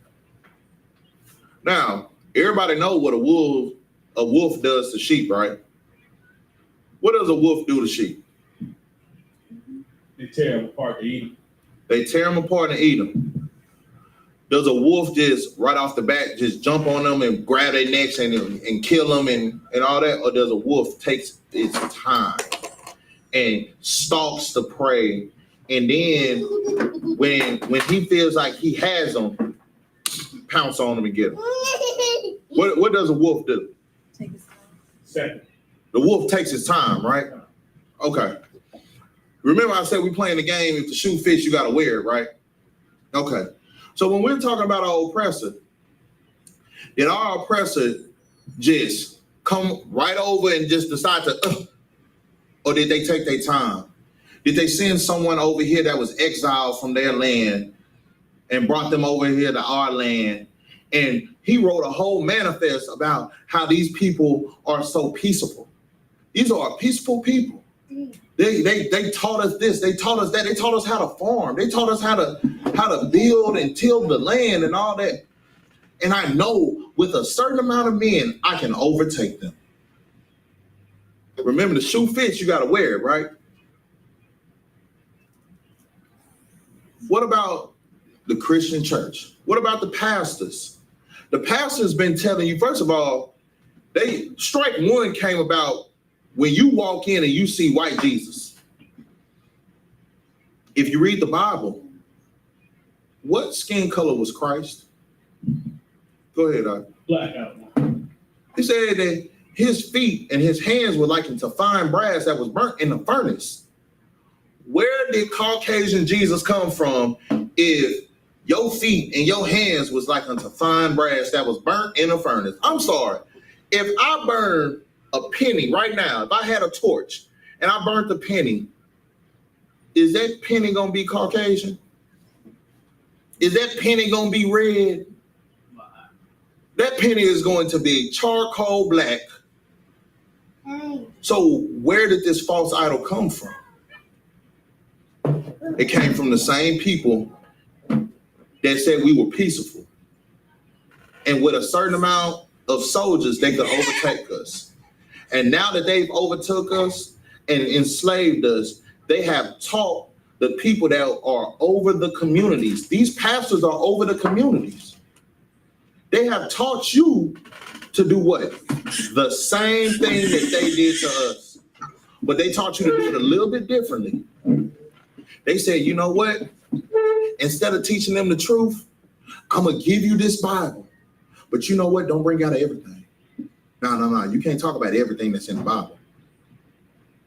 Now, everybody know what a wolf does to sheep, right? What does a wolf do to sheep? They tear them apart to eat them. They tear them apart and eat them. Does a wolf just right off the bat just jump on them and grab their necks and kill them and all that? Or does a wolf take its time and stalks the prey, and then when he feels like he has them, pounce on them and get them? What does a wolf do? Take his time. Second. The wolf takes his time, right? Okay. Remember I said we playing the game, if the shoe fits, you got to wear it, right? Okay. So when we're talking about our oppressor, did our oppressor just come right over and just decide to, or did they take their time? Did they send someone over here that was exiled from their land and brought them over here to our land? And he wrote a whole manifest about how these people are so peaceable. These are peaceful people. They taught us this, they taught us that, they taught us how to farm, they taught us how to build and till the land and all that. And I know with a certain amount of men, I can overtake them. Remember, the shoe fits, you got to wear it, right? What about the Christian church? What about the pastors? The pastor's been telling you, first of all, strike one came about when you walk in and you see white Jesus. If you read the Bible, what skin color was Christ? Go ahead, Doc. Black outline. He said that his feet and his hands were likened to fine brass that was burnt in the furnace. Where did Caucasian Jesus come from if your feet and your hands was like unto fine brass that was burnt in a furnace? I'm sorry. If I burn a penny right now, if I had a torch and I burnt the penny, is that penny gonna be Caucasian? Is that penny gonna be red? That penny is going to be charcoal black. So where did this false idol come from? It came from the same people that said we were peaceful. And with a certain amount of soldiers, they could overtake us. And now that they've overtook us and enslaved us, they have taught the people that are over the communities. These pastors are over the communities. They have taught you to do what? The same thing that they did to us. But they taught you to do it a little bit differently. They said, you know what? Instead of teaching them the truth, I'm going to give you this Bible. But you know what? Don't bring out everything. No. You can't talk about everything that's in the Bible.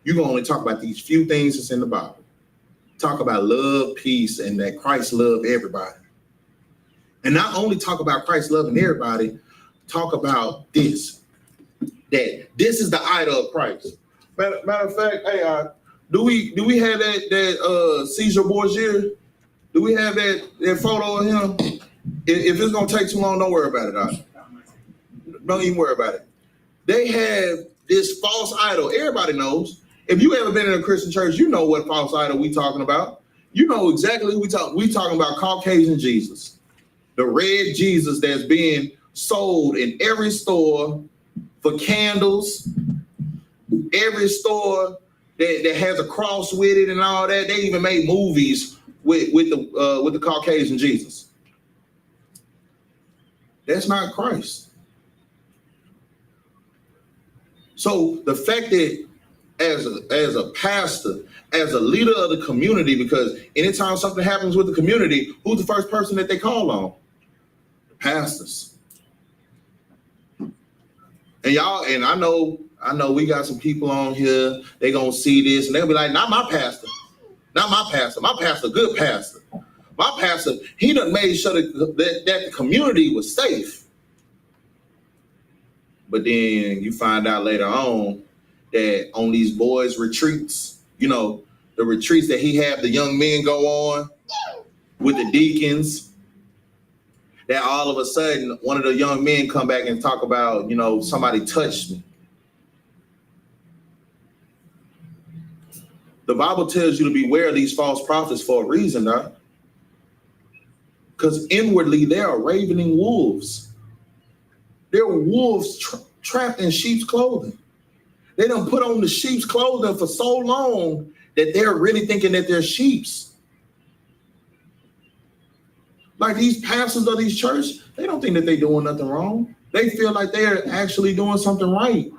You can only talk about these few things that's in the Bible. Talk about love, peace, and that Christ loved everybody. And not only talk about Christ loving everybody, talk about this. That this is the idol of Christ. Matter of fact, hey, do we have that Caesar Borgia? Do we have that photo of him? If it's gonna take too long, don't worry about it. Don't even worry about it. They have this false idol. Everybody knows. If you ever been in a Christian church, you know what false idol we talking about. You know exactly what we talk. We talking about Caucasian Jesus, the red Jesus that's being sold in every store for candles, every store that has a cross with it and all that. They even made movies with the Caucasian Jesus. That's not Christ. So the fact that as a pastor, as a leader of the community, because anytime something happens with the community, who's the first person that they call on? The pastors. And y'all, and I know we got some people on here, they gonna see this and they'll be like, not my pastor. Not my pastor. My pastor, good pastor. My pastor, he done made sure that the community was safe. But then you find out later on that on these boys' retreats, you know, the retreats that he had the young men go on with the deacons, that all of a sudden one of the young men come back and talk about, you know, somebody touched me. The Bible tells you to beware of these false prophets for a reason, huh? Because inwardly they are ravening wolves. They're wolves trapped in sheep's clothing. They done put on the sheep's clothing for so long that they're really thinking that they're sheeps. Like these pastors of these churches, they don't think that they're doing nothing wrong. They feel like they're actually doing something right.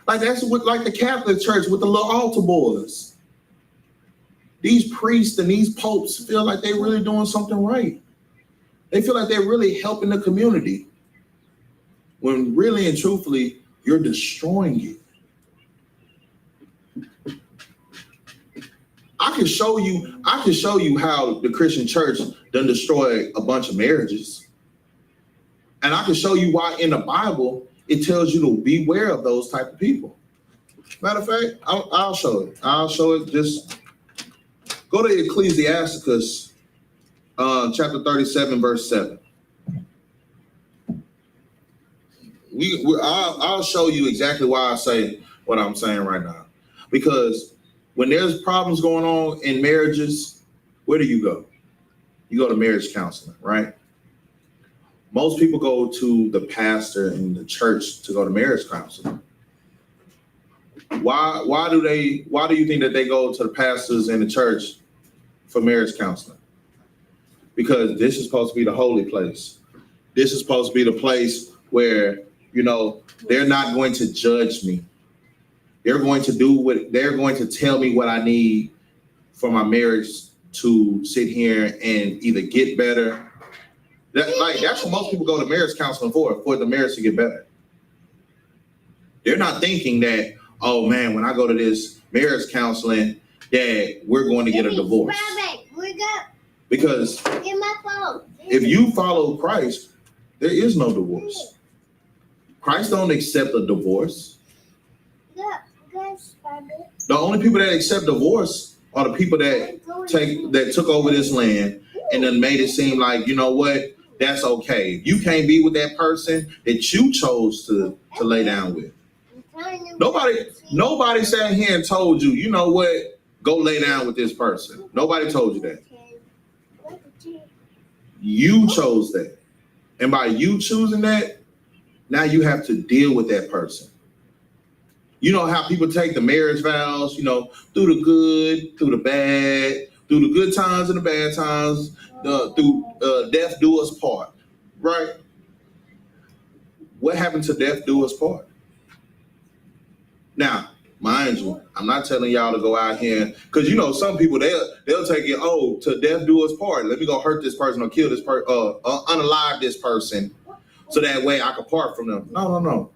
Like that's like the Catholic Church with the little altar boys. These priests and these popes feel like they're really doing something right. They feel like they're really helping the community. When really and truthfully, you're destroying it. I can show you how the Christian church done destroy a bunch of marriages. And I can show you why in the Bible, it tells you to beware of those type of people. Matter of fact, I'll show it. I'll show it. Just go to Ecclesiasticus chapter 37, verse 7. I'll show you exactly why I say what I'm saying right now. Because when there's problems going on in marriages, where do you go? You go to marriage counseling, right? Most people go to the pastor in the church to go to marriage counseling. Why do you think that they go to the pastors in the church for marriage counseling? Because this is supposed to be the holy place. This is supposed to be the place where, you know, they're not going to judge me. They're going to tell me what I need for my marriage to sit here and either get better. That's what most people go to marriage counseling for the marriage to get better. They're not thinking that, oh man, when I go to this marriage counseling, that we're going to get a divorce. Because if you follow Christ, there is no divorce. Christ don't accept a divorce. The only people that accept divorce are the people that took over this land and then made it seem like, you know what, that's okay. You can't be with that person that you chose to lay down with. Nobody sat here and told you, you know what, go lay down with this person. Nobody told you that. You chose that. And by you choosing that, now you have to deal with that person. You know how people take the marriage vows, you know, through the good, through the bad, through the good times and the bad times, through death do us part, right? What happened to death do us part? Now, mind you, I'm not telling y'all to go out here, because you know some people they'll take it, oh, to death do us part. Let me go hurt this person or kill this person, unalive this person, so that way I can part from them. No.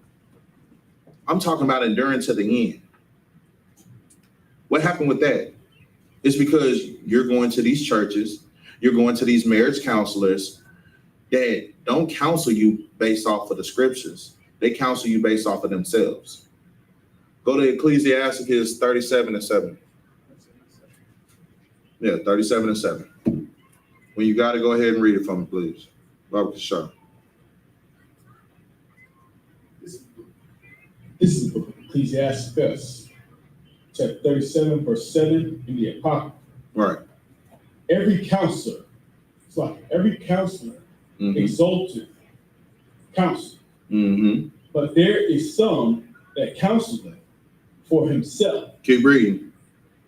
I'm talking about enduring to the end. What happened with that? It's because you're going to these churches, you're going to these marriage counselors that don't counsel you based off of the scriptures. They counsel you based off of themselves. Go to Ecclesiasticus 37 and 7. Yeah, 37 and 7. When you got to go ahead and read it for me, please. Robert Shaw. This is the book of Ecclesiasticus, chapter 37, verse 7 in the Apocrypha. Right. Every counselor, it's like every counselor exalted counsel. But there is some that counsel for himself. Keep reading.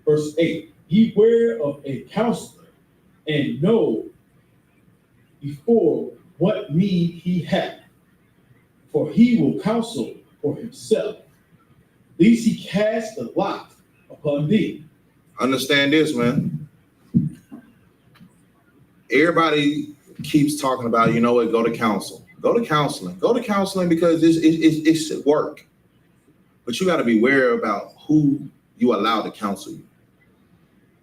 Verse 8, beware of a counselor and know before what need he hath, for he will counsel for himself, lest he cast the lot upon thee. Understand this, man. Everybody keeps talking about, you know what, go to counsel. Go to counseling. Go to counseling because it should work. But you got to be aware about who you allow to counsel you.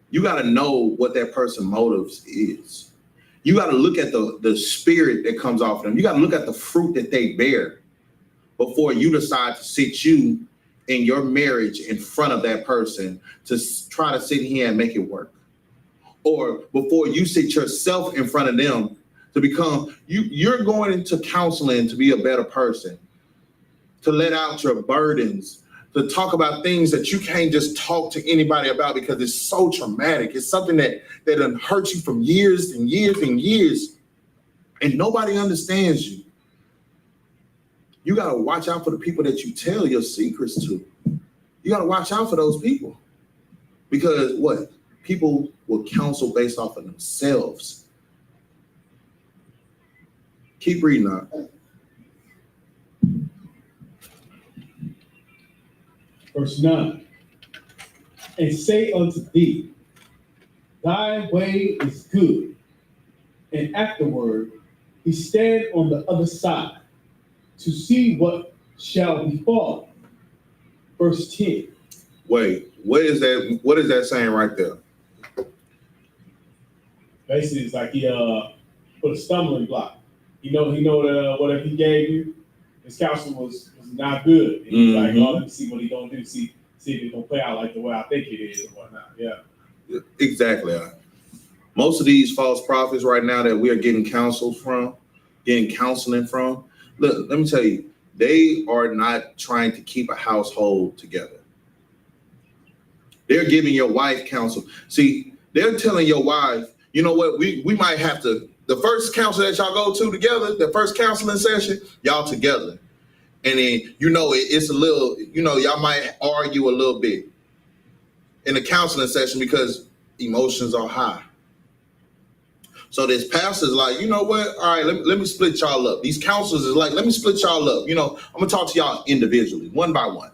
You got to know what that person's motives is. You got to look at the spirit that comes off of them. You got to look at the fruit that they bear before you decide to sit you in your marriage in front of that person to try to sit here and make it work. Or before you sit yourself in front of them to become, you're going into counseling to be a better person, to let out your burdens, to talk about things that you can't just talk to anybody about because it's so traumatic. It's something that hurts you from years and years and years, and nobody understands you. You got to watch out for the people that you tell your secrets to. You got to watch out for those people because what? People will counsel based off of themselves. Keep reading now. Verse 9, and say unto thee, thy way is good, and afterward he stand on the other side to see what shall befall. Verse 10. Wait, what is that saying right there? Basically, it's like he put a stumbling block. He know that whatever he gave you, his counsel was not good. And he's like, oh, let me see what he gonna do. See if it's gonna play out like the way I think it is and whatnot. Yeah. Exactly. Most of these false prophets right now that we are getting counseling from, look, let me tell you, they are not trying to keep a household together. They're giving your wife counsel. See, they're telling your wife, you know what, we might have to, the first counsel that y'all go to together, the first counseling session, y'all together. And then, it's a little, y'all might argue a little bit in the counseling session because emotions are high. So this pastor's like, you know what? All right, let me split y'all up. These counselors is like, let me split y'all up. I'm going to talk to y'all individually, one by one.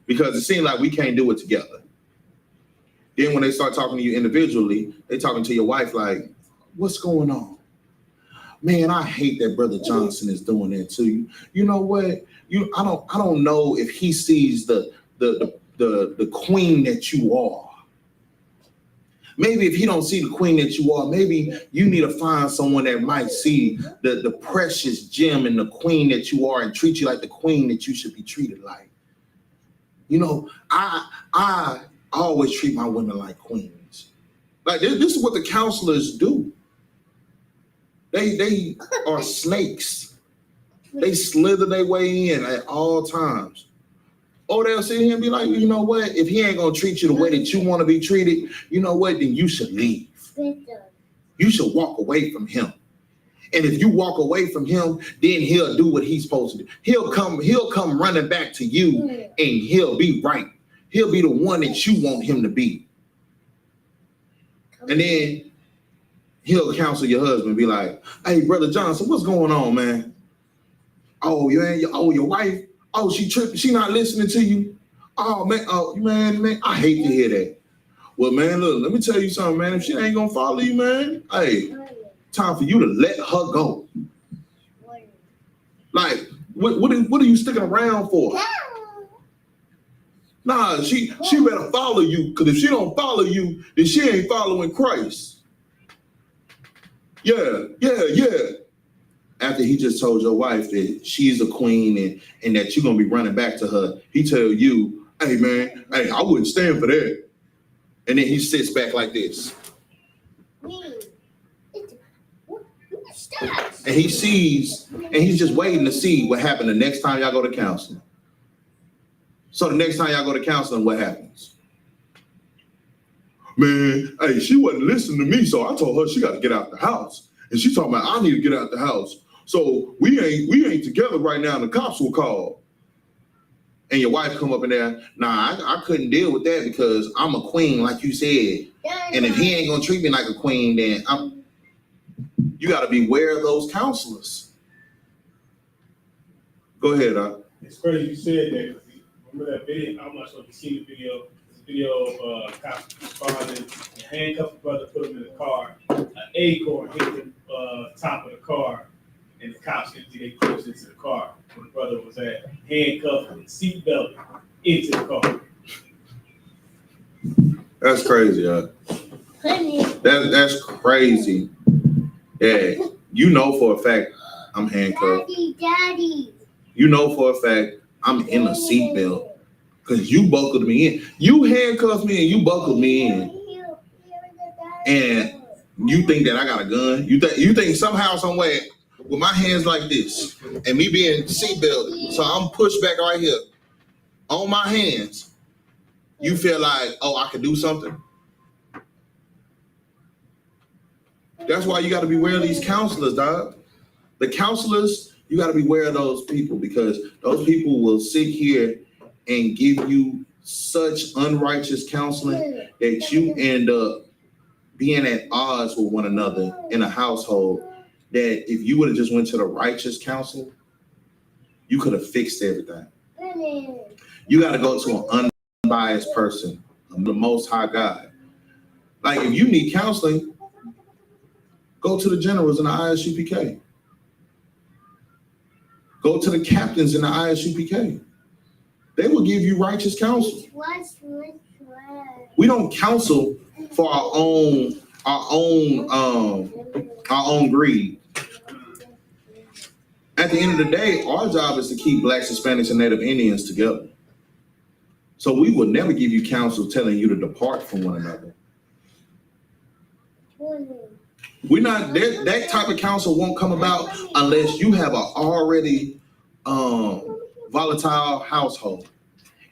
Because it seems like we can't do it together. Then when they start talking to you individually, they talking to your wife like, what's going on? Man, I hate that Brother Johnson is doing that to you. You know what? I don't know if he sees the queen that you are. Maybe if he don't see the queen that you are, maybe you need to find someone that might see the precious gem and the queen that you are and treat you like the queen that you should be treated like. I always treat my women like queens. Like this is what the counselors do. They are snakes. They slither their way in at all times. Or they'll sit here and be like, you know what? If he ain't gonna treat you the way that you want to be treated, you know what? Then you should leave. You should walk away from him. And if you walk away from him, then he'll do what he's supposed to do. He'll come running back to you, and he'll be right. He'll be the one that you want him to be. And then he'll counsel your husband, be like, hey, Brother Johnson, what's going on, man? Oh, your wife? Oh, she tripping. She not listening to you. Oh, man, I hate to hear that. Well, man, look, let me tell you something, man. If she ain't gonna follow you, man, hey, time for you to let her go. Like, what are you sticking around for? Nah, she better follow you, because if she don't follow you, then she ain't following Christ. Yeah. After he just told your wife that she's a queen and that you're going to be running back to her, he tell you, hey, man, hey, I wouldn't stand for that. And then he sits back like this. And he sees, and he's just waiting to see what happened the next time y'all go to counseling. So the next time y'all go to counseling, what happens? man, hey, she wasn't listening to me, so I told her she got to get out the house. And she talking about, I need to get out the house. So we ain't together right now, and the cops will call. And your wife come up in there, nah, I couldn't deal with that because I'm a queen, like you said. And if he ain't gonna treat me like a queen, then you got to beware of those counselors. Go ahead, It's crazy you said that, because remember that video? I'm not sure if you've seen the video. It's a video of cops responding, and handcuffed the brother, put him in the car. An acorn hit the top of the car, and the cops emptied their clips into the car where the brother was at, handcuffed with a seatbelt into the car. That's crazy, That's crazy. Yeah, you know for a fact I'm handcuffed. Daddy. You know for a fact I'm in a seatbelt because you buckled me in. You handcuffed me and you buckled me in. And you think that I got a gun? You think somehow, some way, with my hands like this and me being seatbelted, so I'm pushed back right here on my hands, you feel like, oh, I could do something? That's why you got to beware of these counselors, dog. The counselors, you got to beware of those people because those people will sit here and give you such unrighteous counseling that you end up being at odds with one another in a household that if you would have just went to the righteous counselor, you could have fixed everything. You got to go to an unbiased person, the Most High God. Like if you need counseling, go to the generals in the I.S.U.P.K. Go to the captains in the I.S.U.P.K. They will give you righteous counsel. We don't counsel for our own greed. At the end of the day, our job is to keep Blacks, Hispanics, and Native Indians together. So we will never give you counsel telling you to depart from one another. We're not that type of counsel won't come about unless you have an already volatile household.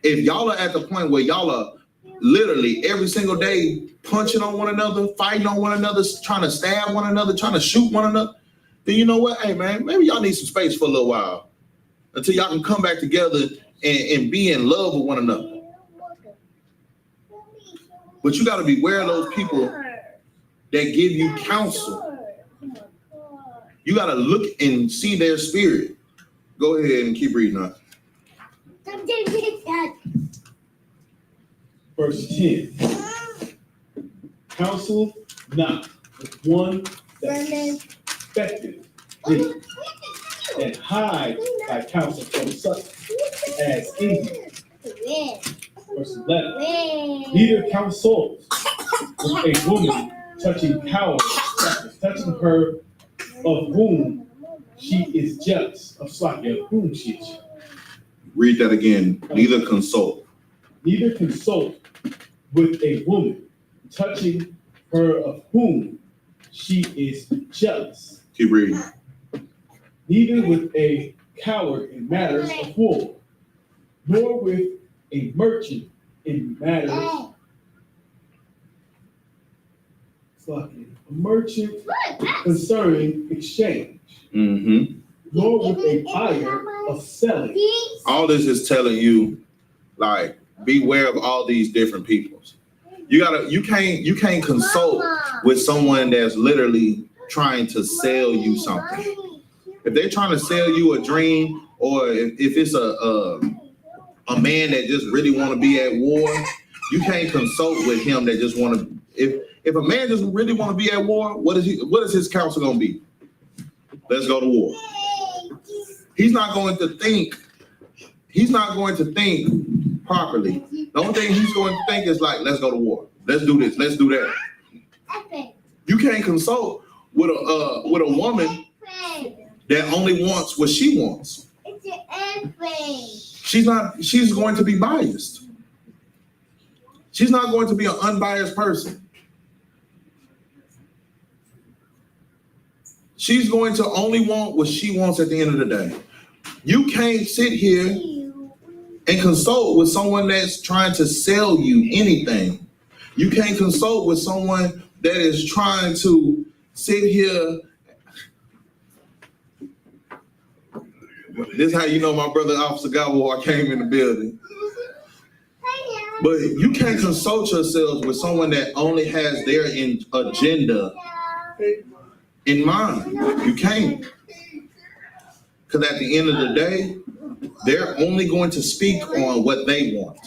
If y'all are at the point where y'all are literally every single day punching on one another, fighting on one another, trying to stab one another, trying to shoot one another, then you know what? Hey man, maybe y'all need some space for a little while until y'all can come back together and be in love with one another. But you got to beware of those people that give you counsel. You got to look and see their spirit. Go ahead and keep reading on. Verse 10. Counsel not with one that expecteth thee, and hide thy counsel from such as envy. Verse 11. Neither counsel with a woman touching touching her of whom she is jealous. Of Slakia, of whom she is jealous. Read that again. Neither consult with a woman touching her of whom she is jealous. Keep reading. Neither with a coward in matters of war, nor with a merchant in matters concerning exchange, nor with a buyer of selling. All this is telling you, like, beware of all these different peoples. You can't consult with someone that's literally trying to sell you something. If they're trying to sell you a dream, or if it's a man that just really want to be at war, you can't consult with him that just want to. If a man just really want to be at war, what is his counsel going to be? Let's go to war. He's not going to think properly. The only thing he's going to think is like, let's go to war. Let's do this. Let's do that. You can't consult with a woman that only wants what she wants. She's going to be biased. She's not going to be an unbiased person. She's going to only want what she wants at the end of the day. You can't sit here and consult with someone that's trying to sell you anything. You can't consult with someone that is trying to sit here. This is how you know my brother Officer Gabo came in the building. But you can't consult yourselves with someone that only has their agenda in mind. You can't. Because at the end of the day, they're only going to speak on what they want.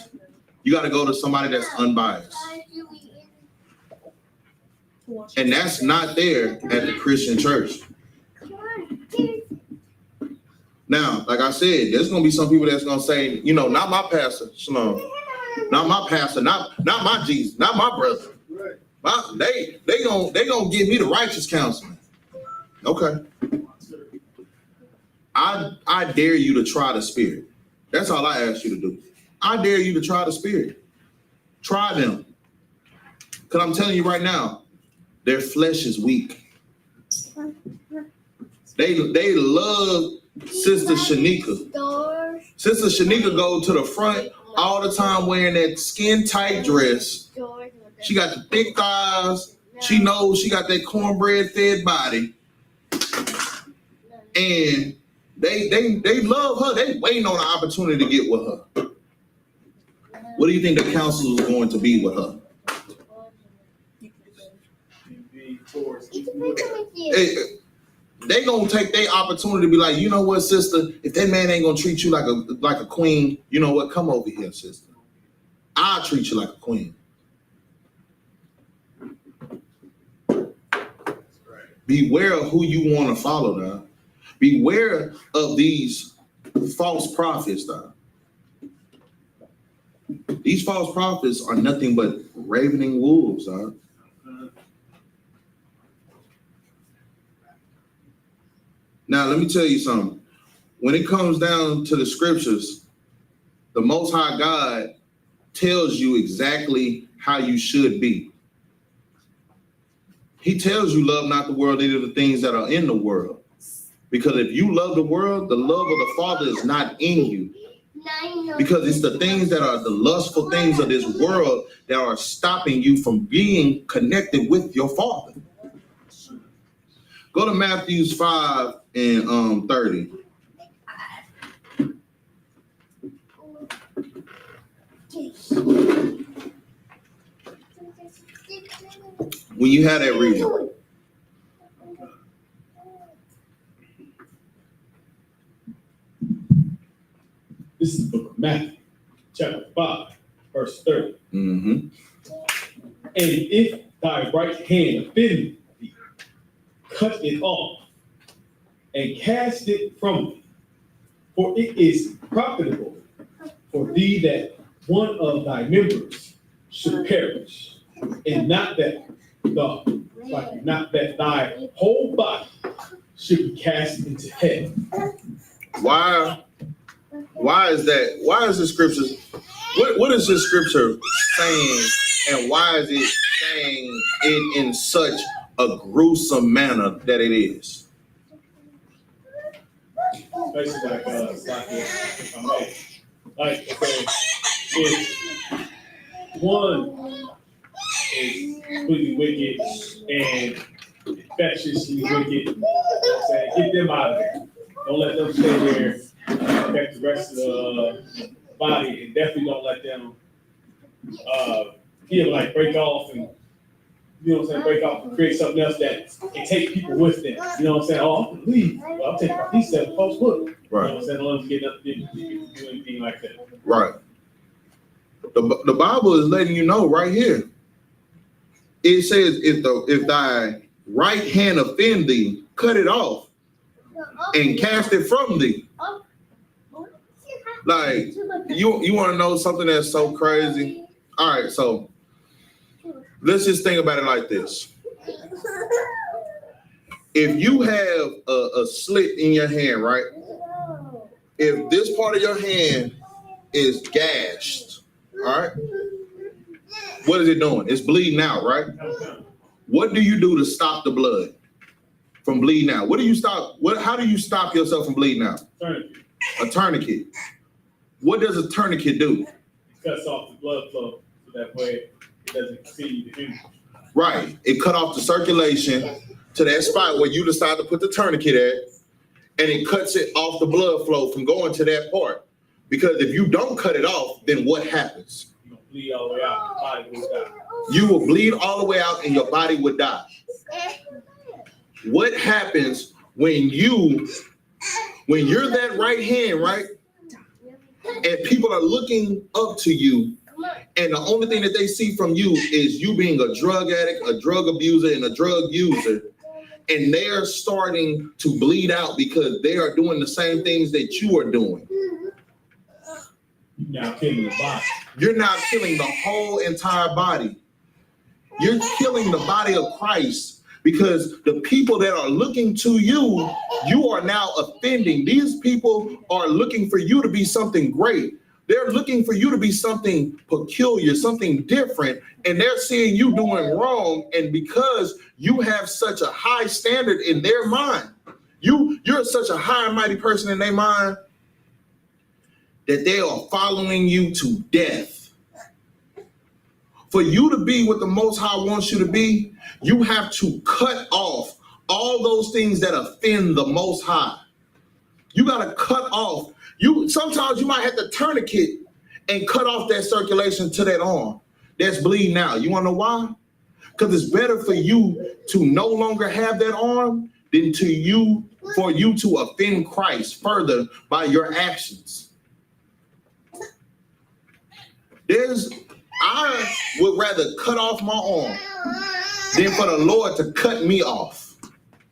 You got to go to somebody that's unbiased. And that's not there at the Christian church. Now, like I said, there's going to be some people that's going to say, you know, not my pastor, Shalom. Not my pastor, not my Jesus, not my brother. They gonna give me the righteous counseling. Okay. I dare you to try the spirit. That's all I ask you to do. I dare you to try the spirit. Try them. Because I'm telling you right now, their flesh is weak. They love Sister Shanika. Sister Shanika go to the front all the time wearing that skin tight dress. She got the thick thighs. She knows she got that cornbread fed body. And they love her. They waiting on an opportunity to get with her. What do you think the counsel is going to be with her? They gonna take their opportunity to be like, you know what, sister? If that man ain't gonna treat you like a queen, you know what? Come over here, sister. I'll treat you like a queen. Beware of who you want to follow now. Beware of these false prophets now. These false prophets are nothing but ravening wolves, huh? Now, let me tell you something. When it comes down to the scriptures, the Most High God tells you exactly how you should be. He tells you love not the world, neither the things that are in the world. Because if you love the world, the love of the Father is not in you. Because it's the things that are the lustful things of this world that are stopping you from being connected with your Father. Go to Matthew 5 and 30. When you have that reading. This is the book of Matthew, chapter 5, verse 30. Mm-hmm. And if thy right hand offend thee, cut it off and cast it from thee, for it is profitable for thee that one of thy members should perish, and not that thy whole body should be cast into hell. Why is that? Why is the scripture? What is this scripture saying, and why is it saying it in such a gruesome manner that it is? Basically, if one is completely wicked and infectiously wicked, you know what I'm saying, get them out of there. Don't let them stay there and affect the rest of the body, and definitely don't let them break off and, you know what I'm saying, break off and create something else that can take people with them. You know what I'm saying? Oh, I'm gonna leave. Well, I'm taking about these 7 folks with me. Right. You know what I'm saying? Don't let them get nothing to do anything like that. Right. The Bible is letting you know right here. It says, if thy right hand offend thee, cut it off and cast it from thee. Like, you want to know something that's so crazy? All right, so let's just think about it like this. If you have a slit in your hand, right? If this part of your hand is gashed, all right? What is it doing? It's bleeding out, right? What do you do to stop the blood from bleeding out? How do you stop yourself from bleeding out? Tourniquet. A tourniquet. What does a tourniquet do? It cuts off the blood flow so that way it doesn't continue to do. Right. It cut off the circulation to that spot where you decide to put the tourniquet at, and it cuts it off the blood flow from going to that part. Because if you don't cut it off, then what happens? You're gonna bleed all the way out, your body will die. You will bleed all the way out and your body would die. What happens when you're that right hand, right? And people are looking up to you, and the only thing that they see from you is you being a drug addict, a drug abuser, and a drug user. And they're starting to bleed out because they are doing the same things that you are doing. You're now killing the body. You're now killing the whole entire body. You're killing the body of Christ because the people that are looking to you, you are now offending. These people are looking for you to be something great. They're looking for you to be something peculiar, something different, and they're seeing you doing wrong. And because you have such a high standard in their mind, you're such a high and mighty person in their mind that they are following you to death. For you to be what the Most High wants you to be, you have to cut off all those things that offend the Most High. You got to cut off. Sometimes you might have to tourniquet and cut off that circulation to that arm that's bleeding out. You want to know why? Because it's better for you to no longer have that arm than for you to offend Christ further by your actions. I would rather cut off my arm than for the Lord to cut me off.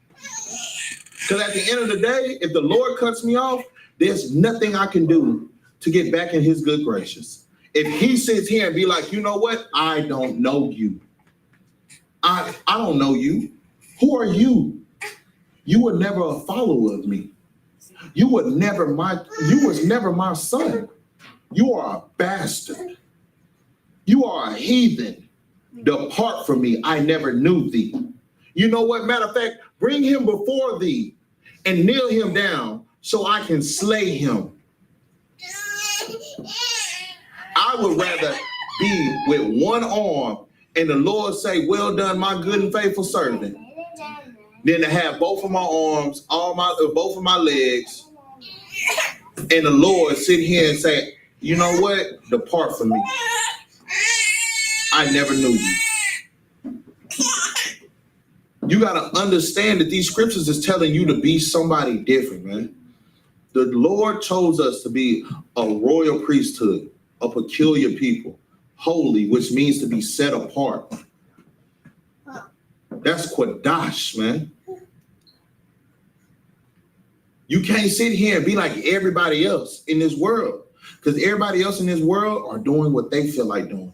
Because at the end of the day, if the Lord cuts me off, there's nothing I can do to get back in his good gracious. If he sits here and be like, you know what? I don't know you. I don't know you. Who are you? You were never a follower of me. You was never my son. You are a bastard. You are a heathen. Depart from me. I never knew thee. You know what? Matter of fact, bring him before thee and kneel him down so I can slay him. I would rather be with one arm and the Lord say, well done, my good and faithful servant, than to have both of my arms, both of my legs, and the Lord sit here and say, you know what? Depart from me. I never knew you. You got to understand that these scriptures is telling you to be somebody different, man. The Lord chose us to be a royal priesthood, a peculiar people, holy, which means to be set apart. That's Quadash, man. You can't sit here and be like everybody else in this world, because everybody else in this world are doing what they feel like doing.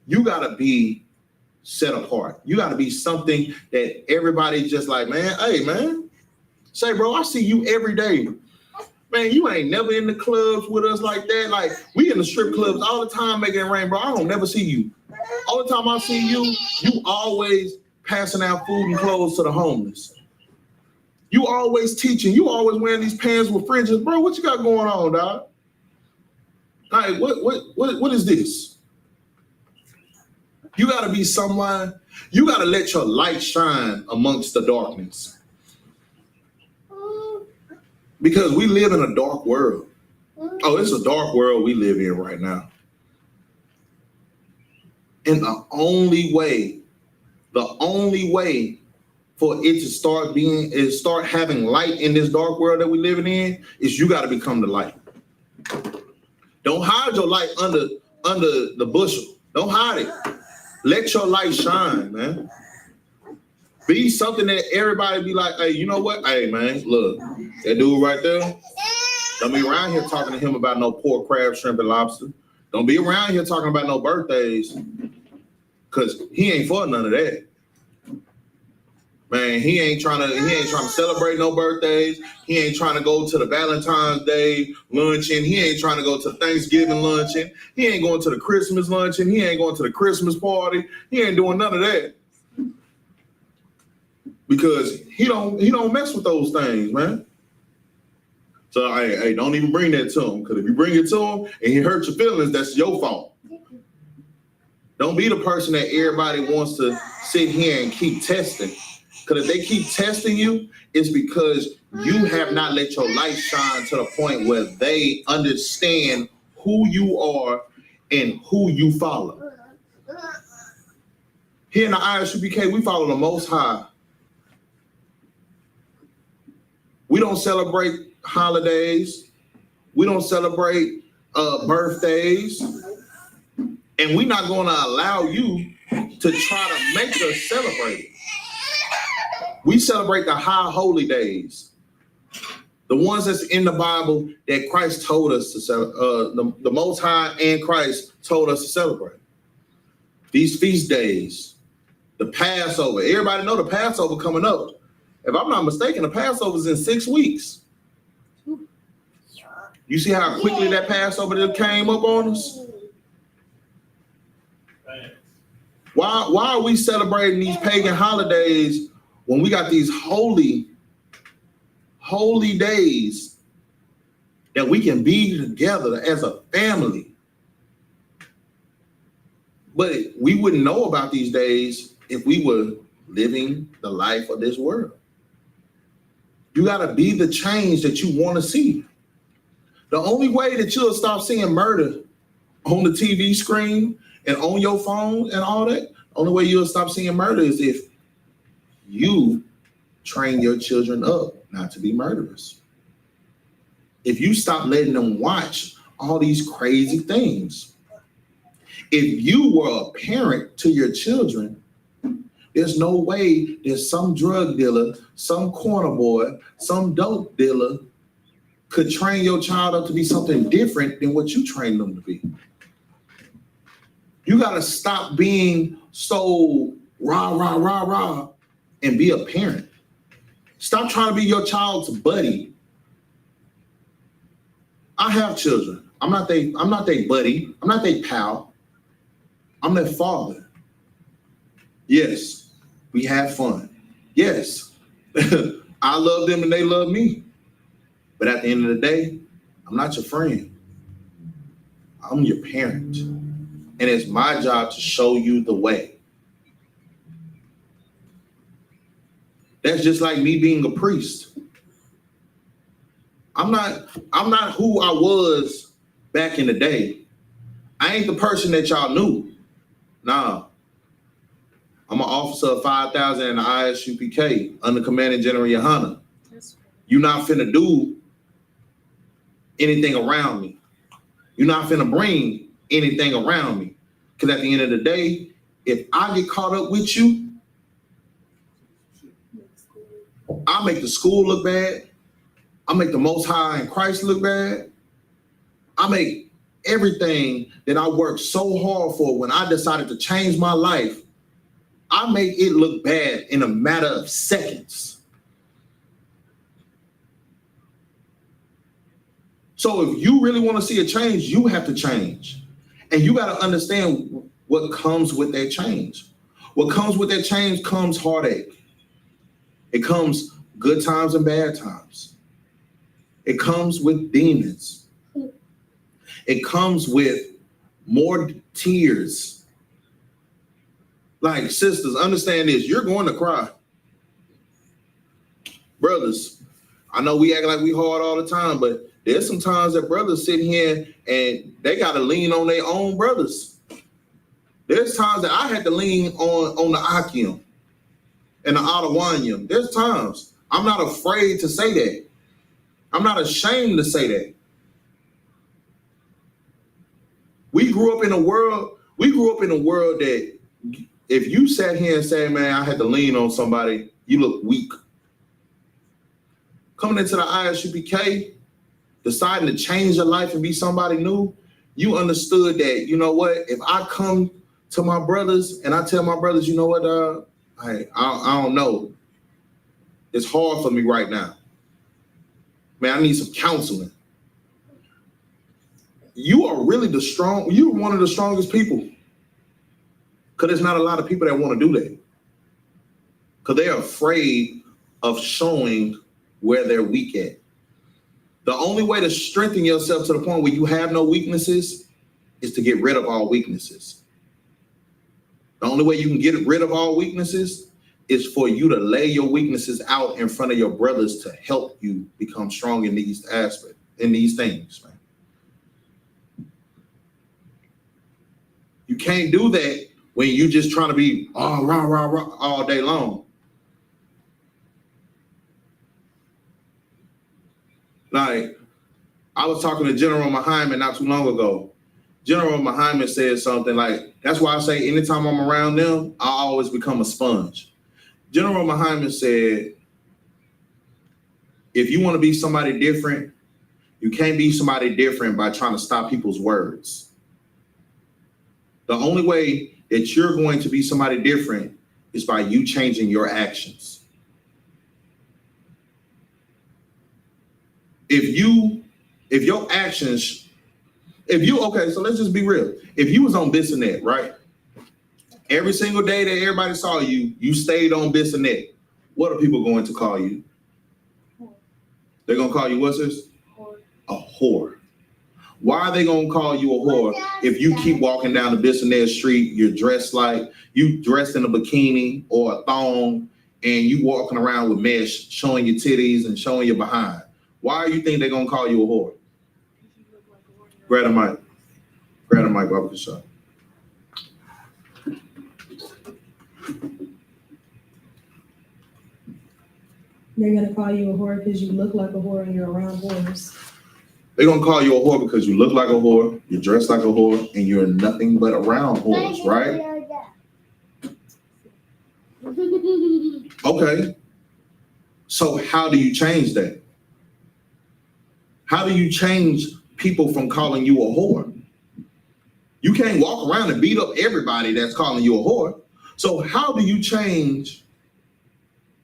You got to be set apart. You got to be something that everybody just like, man, hey, man, say, bro, I see you every day. Man, you ain't never in the clubs with us like that. Like, we in the strip clubs all the time making it rain, bro. I don't never see you. All the time I see you, you always passing out food and clothes to the homeless. You always teaching. You always wearing these pants with fringes. Bro, what you got going on, dog? Like, what is this? You got to be someone. You got to let your light shine amongst the darkness. Because we live in a dark world. Oh, it's a dark world we live in right now. And the only way for it to start having light in this dark world that we living in is you got to become the light. Don't hide your light under the bushel. Don't hide it. Let your light shine, man. Be something that everybody be like, hey, you know what? Hey, man, look, that dude right there, don't be around here talking to him about no pork, crab, shrimp, and lobster. Don't be around here talking about no birthdays, because he ain't for none of that. Man, he ain't trying to celebrate no birthdays. He ain't trying to go to the Valentine's Day luncheon. He ain't trying to go to Thanksgiving luncheon. He ain't going to the Christmas luncheon. He ain't going to the Christmas party. He ain't doing none of that. Because he don't mess with those things, man. So hey, don't even bring that to him. Because if you bring it to him and he hurts your feelings, that's your fault. Don't be the person that everybody wants to sit here and keep testing. Because if they keep testing you, it's because you have not let your light shine to the point where they understand who you are and who you follow. Here in the I.S.U.P.K, we follow the Most High. We don't celebrate holidays. We don't celebrate birthdays. And we're not going to allow you to try to make us celebrate it. We celebrate the high holy days, the ones that's in the Bible that Christ told us to celebrate. The Most High and Christ told us to celebrate. These feast days, the Passover. Everybody know the Passover coming up. If I'm not mistaken, the Passover's in 6 weeks. You see how quickly that Passover just came up on us? Why are we celebrating these pagan holidays when we got these holy days that we can be together as a family? But we wouldn't know about these days if we were living the life of this world. You got to be the change that you want to see. The only way that you'll stop seeing murder on the TV screen and on your phone and all that, the only way you'll stop seeing murder is if you train your children up not to be murderers. If you stop letting them watch all these crazy things. If you were a parent to your children, there's no way there's some drug dealer, some corner boy, some dope dealer could train your child up to be something different than what you trained them to be. You got to stop being so rah, and be a parent. Stop trying to be your child's buddy. I have children. I'm not their buddy. I'm not their pal. I'm their father. Yes, we have fun. Yes, I love them and they love me. But at the end of the day, I'm not your friend. I'm your parent. And it's my job to show you the way. That's just like me being a priest. I'm not who I was back in the day. I ain't the person that y'all knew. Nah. I'm an officer of 5,000 in the I.S.U.P.K under Commanding General YAHANNA. You're not finna do anything around me. You're not finna bring anything around me. Because at the end of the day, if I get caught up with you, I make the school look bad. I make the Most High and Christ look bad. I make everything that I worked so hard for when I decided to change my life, I make it look bad in a matter of seconds. So if you really want to see a change, you have to change. And you got to understand what comes with that change. What comes with that change comes heartache. It comes good times and bad times. It comes with demons. It comes with more tears. Like, sisters, understand this. You're going to cry. Brothers, I know we act like we hard all the time, but there's some times that brothers sit here and they got to lean on their own brothers. There's times that I had to lean on the I.S.U.P.K and the Adawanyam. There's times. I'm not afraid to say that. I'm not ashamed to say that. We grew up in a world that if you sat here and said, man, I had to lean on somebody, you look weak. Coming into the I.S.U.P.K, deciding to change your life and be somebody new, you understood that, you know what, if I come to my brothers and I tell my brothers, you know what, I don't know. It's hard for me right now. Man, I need some counseling. You are really you're one of the strongest people. Because there's not a lot of people that want to do that. Because they're afraid of showing where they're weak at. The only way to strengthen yourself to the point where you have no weaknesses is to get rid of all weaknesses. The only way you can get rid of all weaknesses is for you to lay your weaknesses out in front of your brothers to help you become strong in these aspects, in these things, man. You can't do that when you just trying to be rah, rah, rah all day long. Like, I was talking to General Muhammad not too long ago. General Muhammad said something like, that's why I say anytime I'm around them, I always become a sponge. General Muhammad said, if you want to be somebody different, you can't be somebody different by trying to stop people's words. The only way that you're going to be somebody different is by you changing your actions. If your actions, okay, so let's just be real. If you was on this and that, right? Every single day that everybody saw you, you stayed on this and that. What are people going to call you? They're going to call you, what's this? A whore. Why are they going to call you a whore if you keep walking down the this and that street, you're dressed like, you dressed in a bikini or a thong, and you walking around with mesh, showing your titties and showing your behind? Why do you think they're going to call you a whore? Grab the mic. Grab the mic, Barbara Shaw. They're gonna call you a whore because you look like a whore and you're around whores. They're going to call you a whore because you look like a whore, you're dressed like a whore, and you're nothing but around whores, right? Okay. So how do you change that? How do you change people from calling you a whore? You can't walk around and beat up everybody that's calling you a whore. So how do you change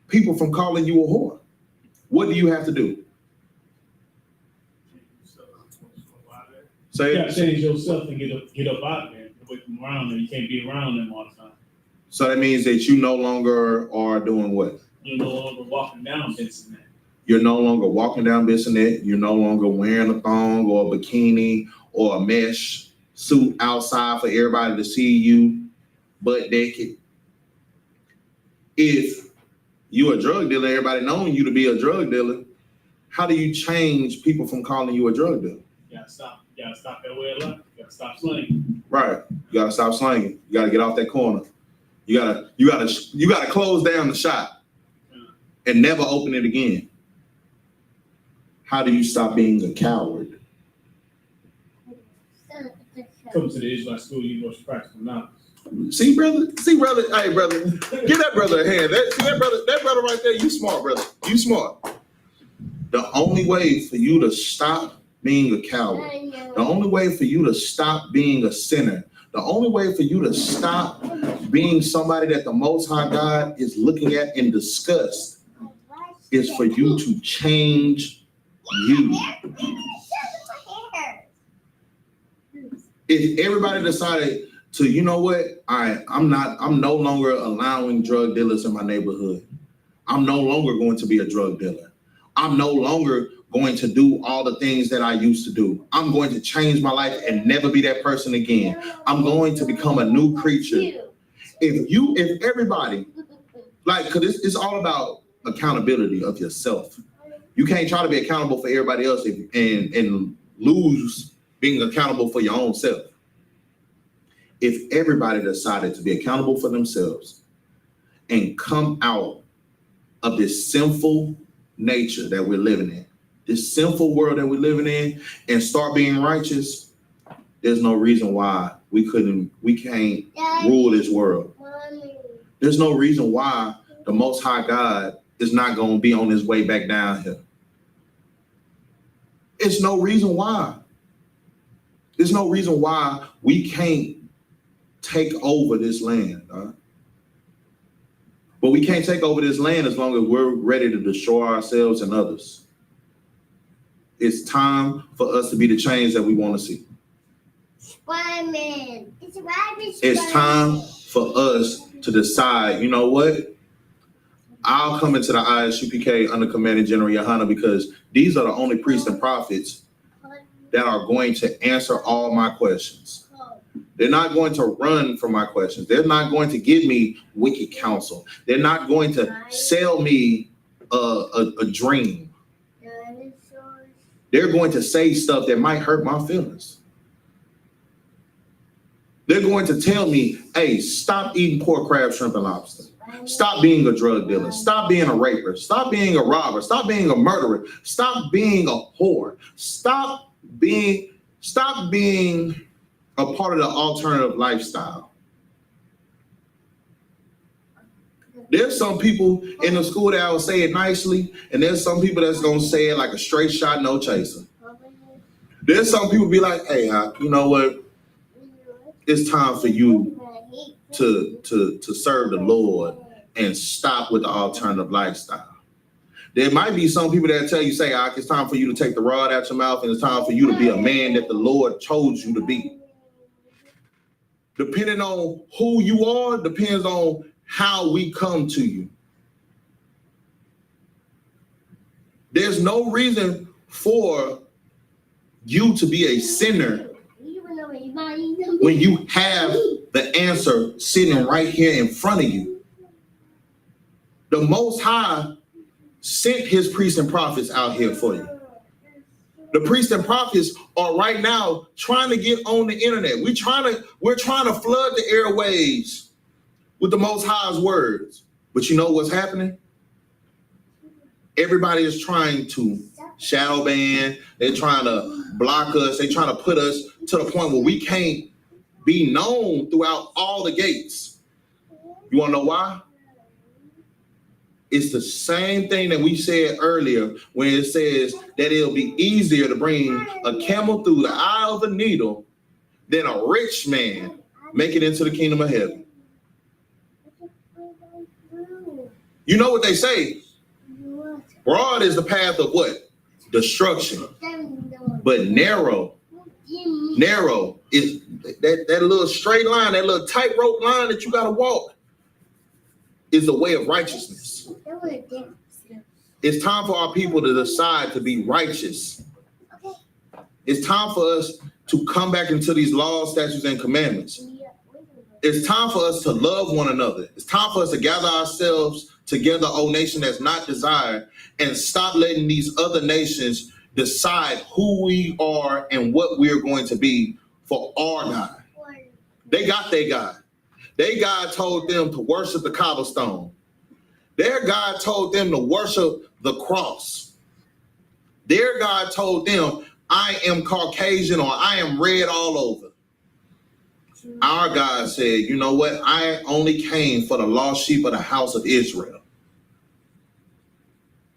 people from calling you a whore? What do you have to do? You gotta change yourself and get up out there, away from around them. You can't be around them all the time. So that means that you no longer are doing what? You're no longer walking down this and that. You're no longer walking down this and that. You're no longer wearing a thong or a bikini or a mesh suit outside for everybody to see you butt naked. If you're a drug dealer, everybody knowing you to be a drug dealer, how do you change people from calling you a drug dealer? You gotta stop. You gotta stop that way of life. You gotta stop slanging. Right. You gotta stop slanging. You gotta get off that corner. You gotta close down the shop and never open it again. How do you stop being a coward? Come to the Israelite school, you go to practical knowledge. See, brother, hey, brother, give that brother a hand. That brother right there, you smart, brother. You smart. The only way for you to stop being a coward, the only way for you to stop being a sinner, the only way for you to stop being somebody that the Most High God is looking at in disgust is for you to change you. If everybody decided to, you know what, I'm no longer allowing drug dealers in my neighborhood. I'm no longer going to be a drug dealer. I'm no longer going to do all the things that I used to do. I'm going to change my life and never be that person again. I'm going to become a new creature. If everybody, like, cause it's all about accountability of yourself. You can't try to be accountable for everybody else and lose being accountable for your own self. If everybody decided to be accountable for themselves and come out of this sinful nature that we're living in, this sinful world that we're living in, and start being righteous, there's no reason why we can't rule this world. There's no reason why the Most High God is not going to be on his way back down here. It's no reason why. There's no reason why we can't take over this land. But we can't take over this land as long as we're ready to destroy ourselves and others. It's time for us to be the change that we want to see. Spider-Man. It's time for us to decide, you know what? I'll come into the I.S.U.P.K under Commanding General YAHANNA because these are the only priests and prophets that are going to answer all my questions. They're not going to run from my questions. They're not going to give me wicked counsel. They're not going to sell me a dream. They're going to say stuff that might hurt my feelings. They're going to tell me, hey, stop eating pork, crab, shrimp, and lobster. Stop being a drug dealer. Stop being a rapist. Stop being a robber. Stop being a murderer. Stop being a whore. Stop being a part of the alternative lifestyle. There's some people in the school that will say it nicely, and there's some people that's gonna say it like a straight shot, no chaser. There's some people be like, hey, you know what? It's time for you to serve the Lord and stop with the alternative lifestyle. There might be some people that tell you, say, it's time for you to take the rod out your mouth, and it's time for you to be a man that the Lord chose you to be. Depending on who you are, depends on how we come to you. There's no reason for you to be a sinner when you have the answer sitting right here in front of you. The Most High sent his priests and prophets out here for you. The priests and prophets are right now trying to get on the internet. We're trying to flood the airwaves with the Most High's words. But you know what's happening? Everybody is trying to shadow ban. They're trying to block us. They're trying to put us to the point where we can't be known throughout all the gates. You want to know why? It's the same thing that we said earlier when it says that it'll be easier to bring a camel through the eye of a needle than a rich man make it into the kingdom of heaven. You know what they say? Broad is the path of what? Destruction. But narrow is that little straight line, that little tightrope line that you got to walk is the way of righteousness. It's time for our people to decide to be righteous. It's time for us to come back into these laws, statutes, and commandments. It's time for us to love one another. It's time for us to gather ourselves together, O nation that's not desired, and stop letting these other nations decide who we are and what we're going to be for our God. They got their God. Their God told them to worship the cobblestone. Their God told them to worship the cross. Their God told them, I am Caucasian or I am red all over. Our God said, you know what? I only came for the lost sheep of the house of Israel.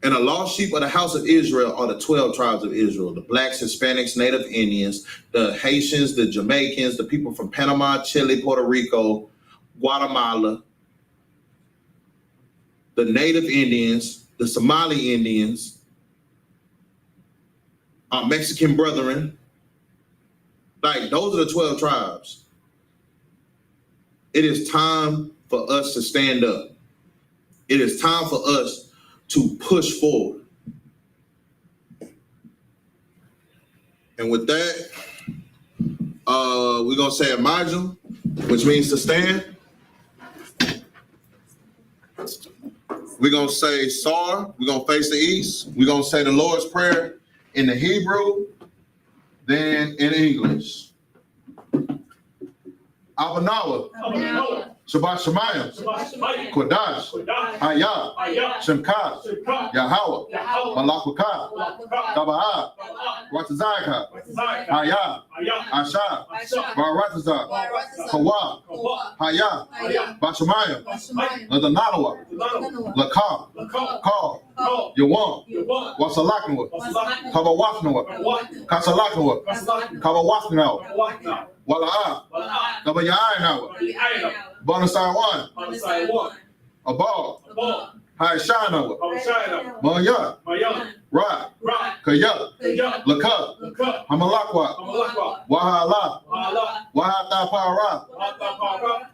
And the lost sheep of the house of Israel are the 12 tribes of Israel, the blacks, Hispanics, Native Indians, the Haitians, the Jamaicans, the people from Panama, Chile, Puerto Rico, Guatemala, the Native Indians, the Somali Indians, our Mexican brethren. Like, those are the 12 tribes. It is time for us to stand up. It is time for us to push forward. And with that, we're going to say Imagine, which means to stand. We're going to say Sar. We're going to face the east. We're going to say the Lord's Prayer in the Hebrew, then in English. Abanawa, Shabbat Shemayim, Kodash, I.S.U.P.K, Yahweh, Malakukah, Taba'ah, Ratazaka, Hayah, Asha, Baratazah, Kawa, Hayah, Bashamayim, Ladanadawa, Lakam, Kal, Yawan, Wasalaknawa, Kabawafnawa, Kasalaknawa, Kabawafnawa, Wala'ah, Kabaya'aynawa, Bonasai 1, Abal, Hayashanawa, Maya, Ra, Kaya, Laka, Hamalakwa, Wahala, Wahata Para,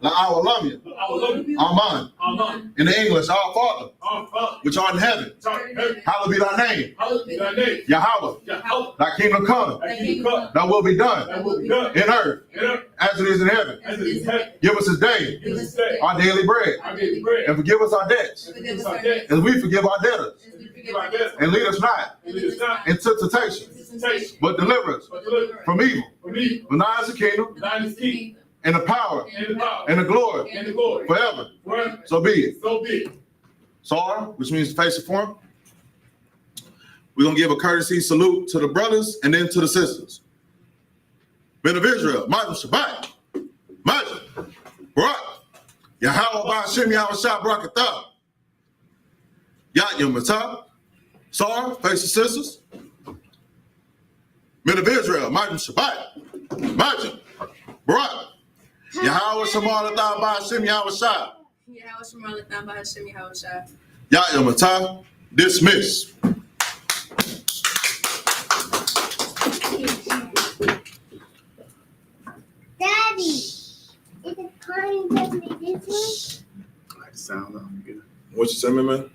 La'awalamia, Aman. In the English, our Father, which art in heaven, hallowed be thy name. Yahweh, Thy kingdom come. Thy kingdom come. Thy will be done Thy will be done. in earth In earth. as it is in heaven. As it is in heaven. Give us this day Give us this day our daily bread, our daily bread. and forgive us our debts And forgive us our debts. as we forgive our debtors. As we forgive our debtors. And lead us not And lead us not into temptation, into temptation. but deliver us But deliver us from evil. from evil. For thine is the kingdom, Thine is the kingdom. and the power, And the power. and the glory And the glory. forever. Forever. So be it. So be it. SAR, which means face the form. We're going to give a courtesy salute to the brothers and then to the sisters. Men of Israel, Michael Shabbat, Michael, Barak, Yahweh Ba'ashem Yahushua Barakatah, Yat Matah, SAR, face the sisters. Men of Israel, Michael Shabbat, Michael, Barak, Yahweh Shemalatah Ba'ashem Yahushua, Yahweh Shemalatah Ba'ashem Yahushua. Yat Matah, dismiss. Daddy, is it calling me this one? What you say, man?